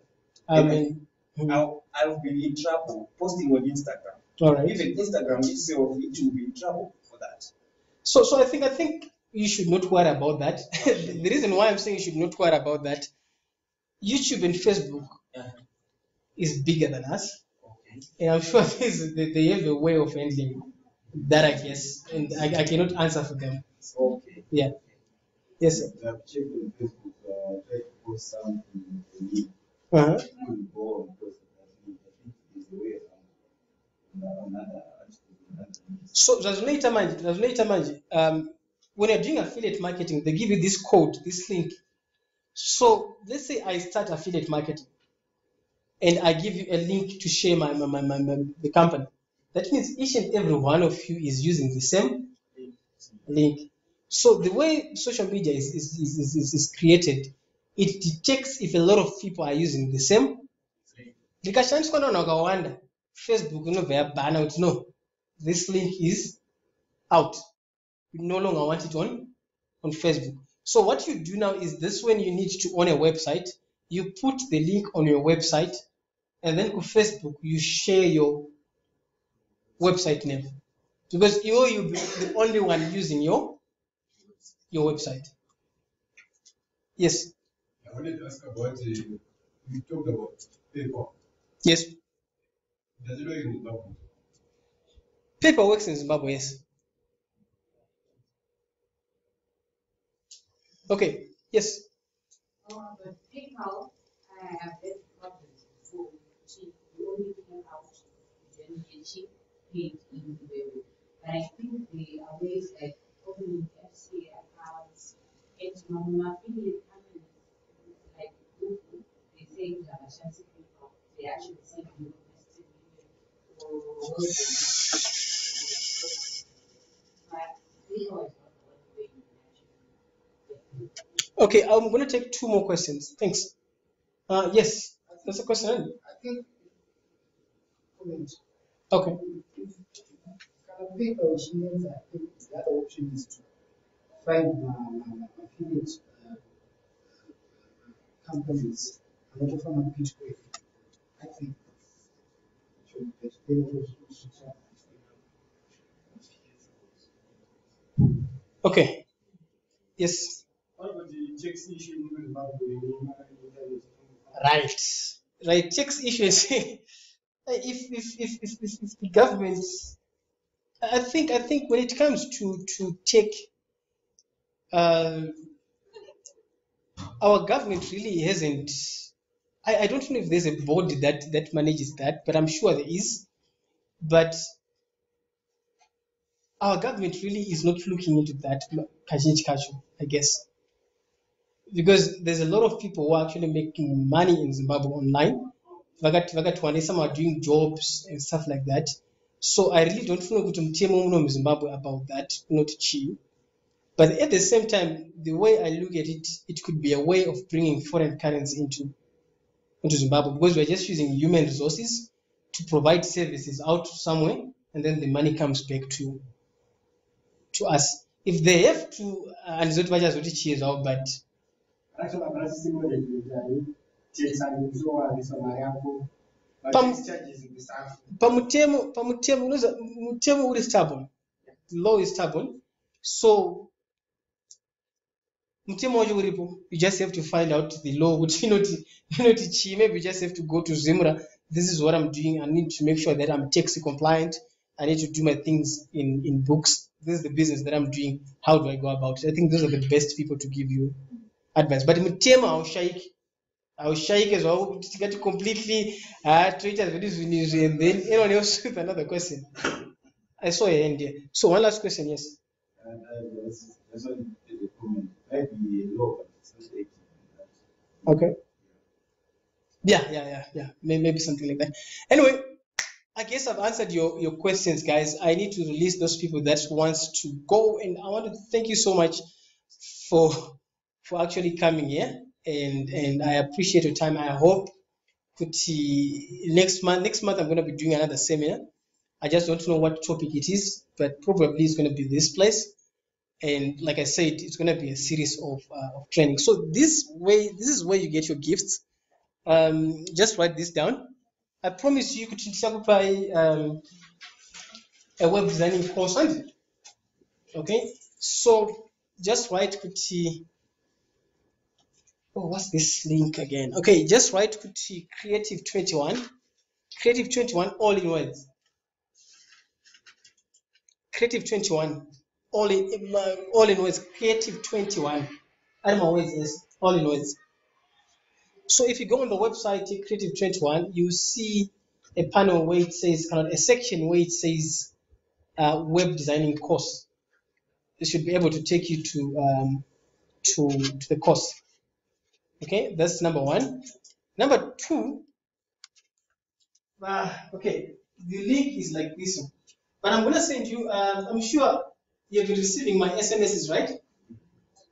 S1: I
S5: then
S1: mean,
S5: I'll be in trouble posting on Instagram.
S1: all right.
S5: Even Instagram itself, it will be in trouble for that.
S1: So I think you should not worry about that. The reason why I'm saying you should not worry about that, YouTube and Facebook is bigger than us,
S5: Okay.
S1: and I'm sure they have a way of handling that, I guess, and I cannot answer for them.
S5: Okay.
S1: Yeah. Yes, sir.
S5: I've checked on Facebook, try to post something in me.
S1: Uh-huh.
S5: You go and post it. I think it's the way around another.
S1: So later manje, when you're doing affiliate marketing, they give you this code, this link. So let's say I start affiliate marketing, and I give you a link to share the company. That means each and every one of you is using the same link. So the way social media is created, it detects if a lot of people are using the same. Likashandiswa navanhu vakawanda, Facebook inobva yabhana kuti no, this link is out. You no longer want it on Facebook. So what you do now is this: when you need to own a website, you put the link on your website, and then on Facebook you share your website name, because you'll be the only one using your website. Yes.
S5: I wanted to ask about, we talked about paper.
S1: Yes.
S5: Does it work in Zimbabwe?
S1: Paper works in Zimbabwe. Yes. Okay. Yes.
S7: But PayPal, I have that problem. So cheap, you only pay out, then you cheap paid in the way. But I think there are ways like opening FCA think they actually see you
S1: Okay, I'm going to take two more questions. Thanks. Yes, that's a question.
S4: I think, comment,
S1: Okay.
S4: if kind of paper machines, I think the other option is to find affiliate companies and also from a pitch quick. I think should they should try.
S1: Okay. Yes.
S2: What about the checks issue in Zimbabwe?
S1: Right. Right. Checks issues. If the government, I think when it comes to tech, uh, our government really hasn't. I don't know if there's a body that manages that, but I'm sure there is. But our government really is not looking into that kazhinji kacho, I guess, because there's a lot of people who are actually making money in Zimbabwe online. Some are doing jobs and stuff like that. So I really don't know kuti mutemo muno muZimbabwe about that, not chi. But at the same time, the way I look at it, it could be a way of bringing foreign currency into Zimbabwe, because we're just using human resources to provide services out somewhere, and then the money comes back to us. If they have to, and zoti vachazoti chii zvavo, but
S2: Actually, I'm not similar to checks and so on, this one, but
S1: Pam-
S2: checks charges in the staff.
S1: pamutemo unoza mutemo uri stubborn, the law is stubborn, so mutemo wacho uripo, you just have to find out the law which inoti chii. Maybe you just have to go to Zimra. This is what I'm doing. I need to make sure that I'm tax compliant. I need to do my things in books. This is the business that I'm doing. How do I go about it? I think those are the best people to give you advice. But mutemo haushayiki as well. To get completely treat as videos, and then anyone else with another question. I saw your hand here. So one last question, yes.
S5: That's what the comment. Maybe a law, but it's not active.
S1: Okay. Yeah. Maybe something like that. Anyway, I guess I've answered your questions, guys. I need to release those people that wants to go, and I want to thank you so much for actually coming here, and I appreciate your time. I hope next month I'm going to be doing another seminar. I just don't know what topic it is, but probably it's going to be this place. And like I said, it's going to be a series of training. So this is where you get your gifts. Just write this down. I promise you could buy a web designing course on it. Okay, so just write kuti. Oh, what's this link again? Okay, just write kuti creative 21. Creative 21 all in words. Creative 21 all in words. Creative 21. I don't know words is all in words. So if you go on the website Creative 21, you see a panel where it says a section where it says web designing course. This should be able to take you to the course. Okay, that's number one. Number two, okay, the link is like this one. But I'm gonna send you. I'm sure you've been receiving my SMSs, right?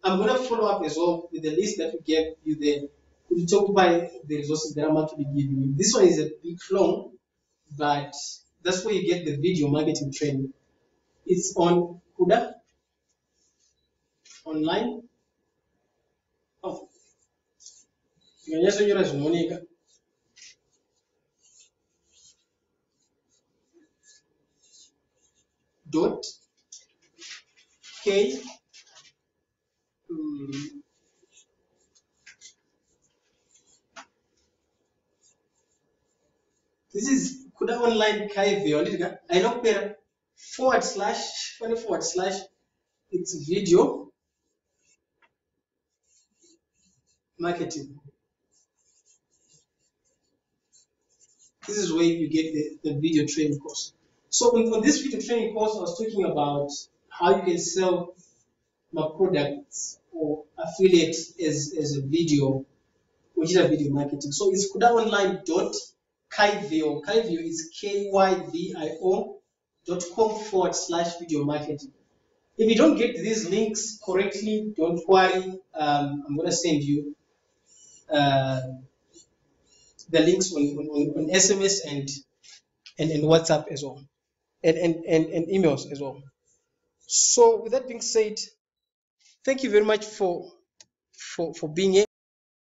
S1: I'm gonna follow up as well with the list that we gave you there. We talk about the resources that I'm actually giving you. This one is a bit long, but that's where you get the video marketing training. It's on Kudaonline. Oh, dot K. This is Kudaonline Kaive. I know better // it's video marketing. This is where you get the video training course. So on this video training course, I was talking about how you can sell my products or affiliate as a video digital video marketing. So it's kudaonline.kyvio. Kyvio is kyvio.com/video marketing. If you don't get these links correctly, don't worry. I'm going to send you the links on SMS and WhatsApp as well, and emails as well. So with that being said, thank you very much for being here.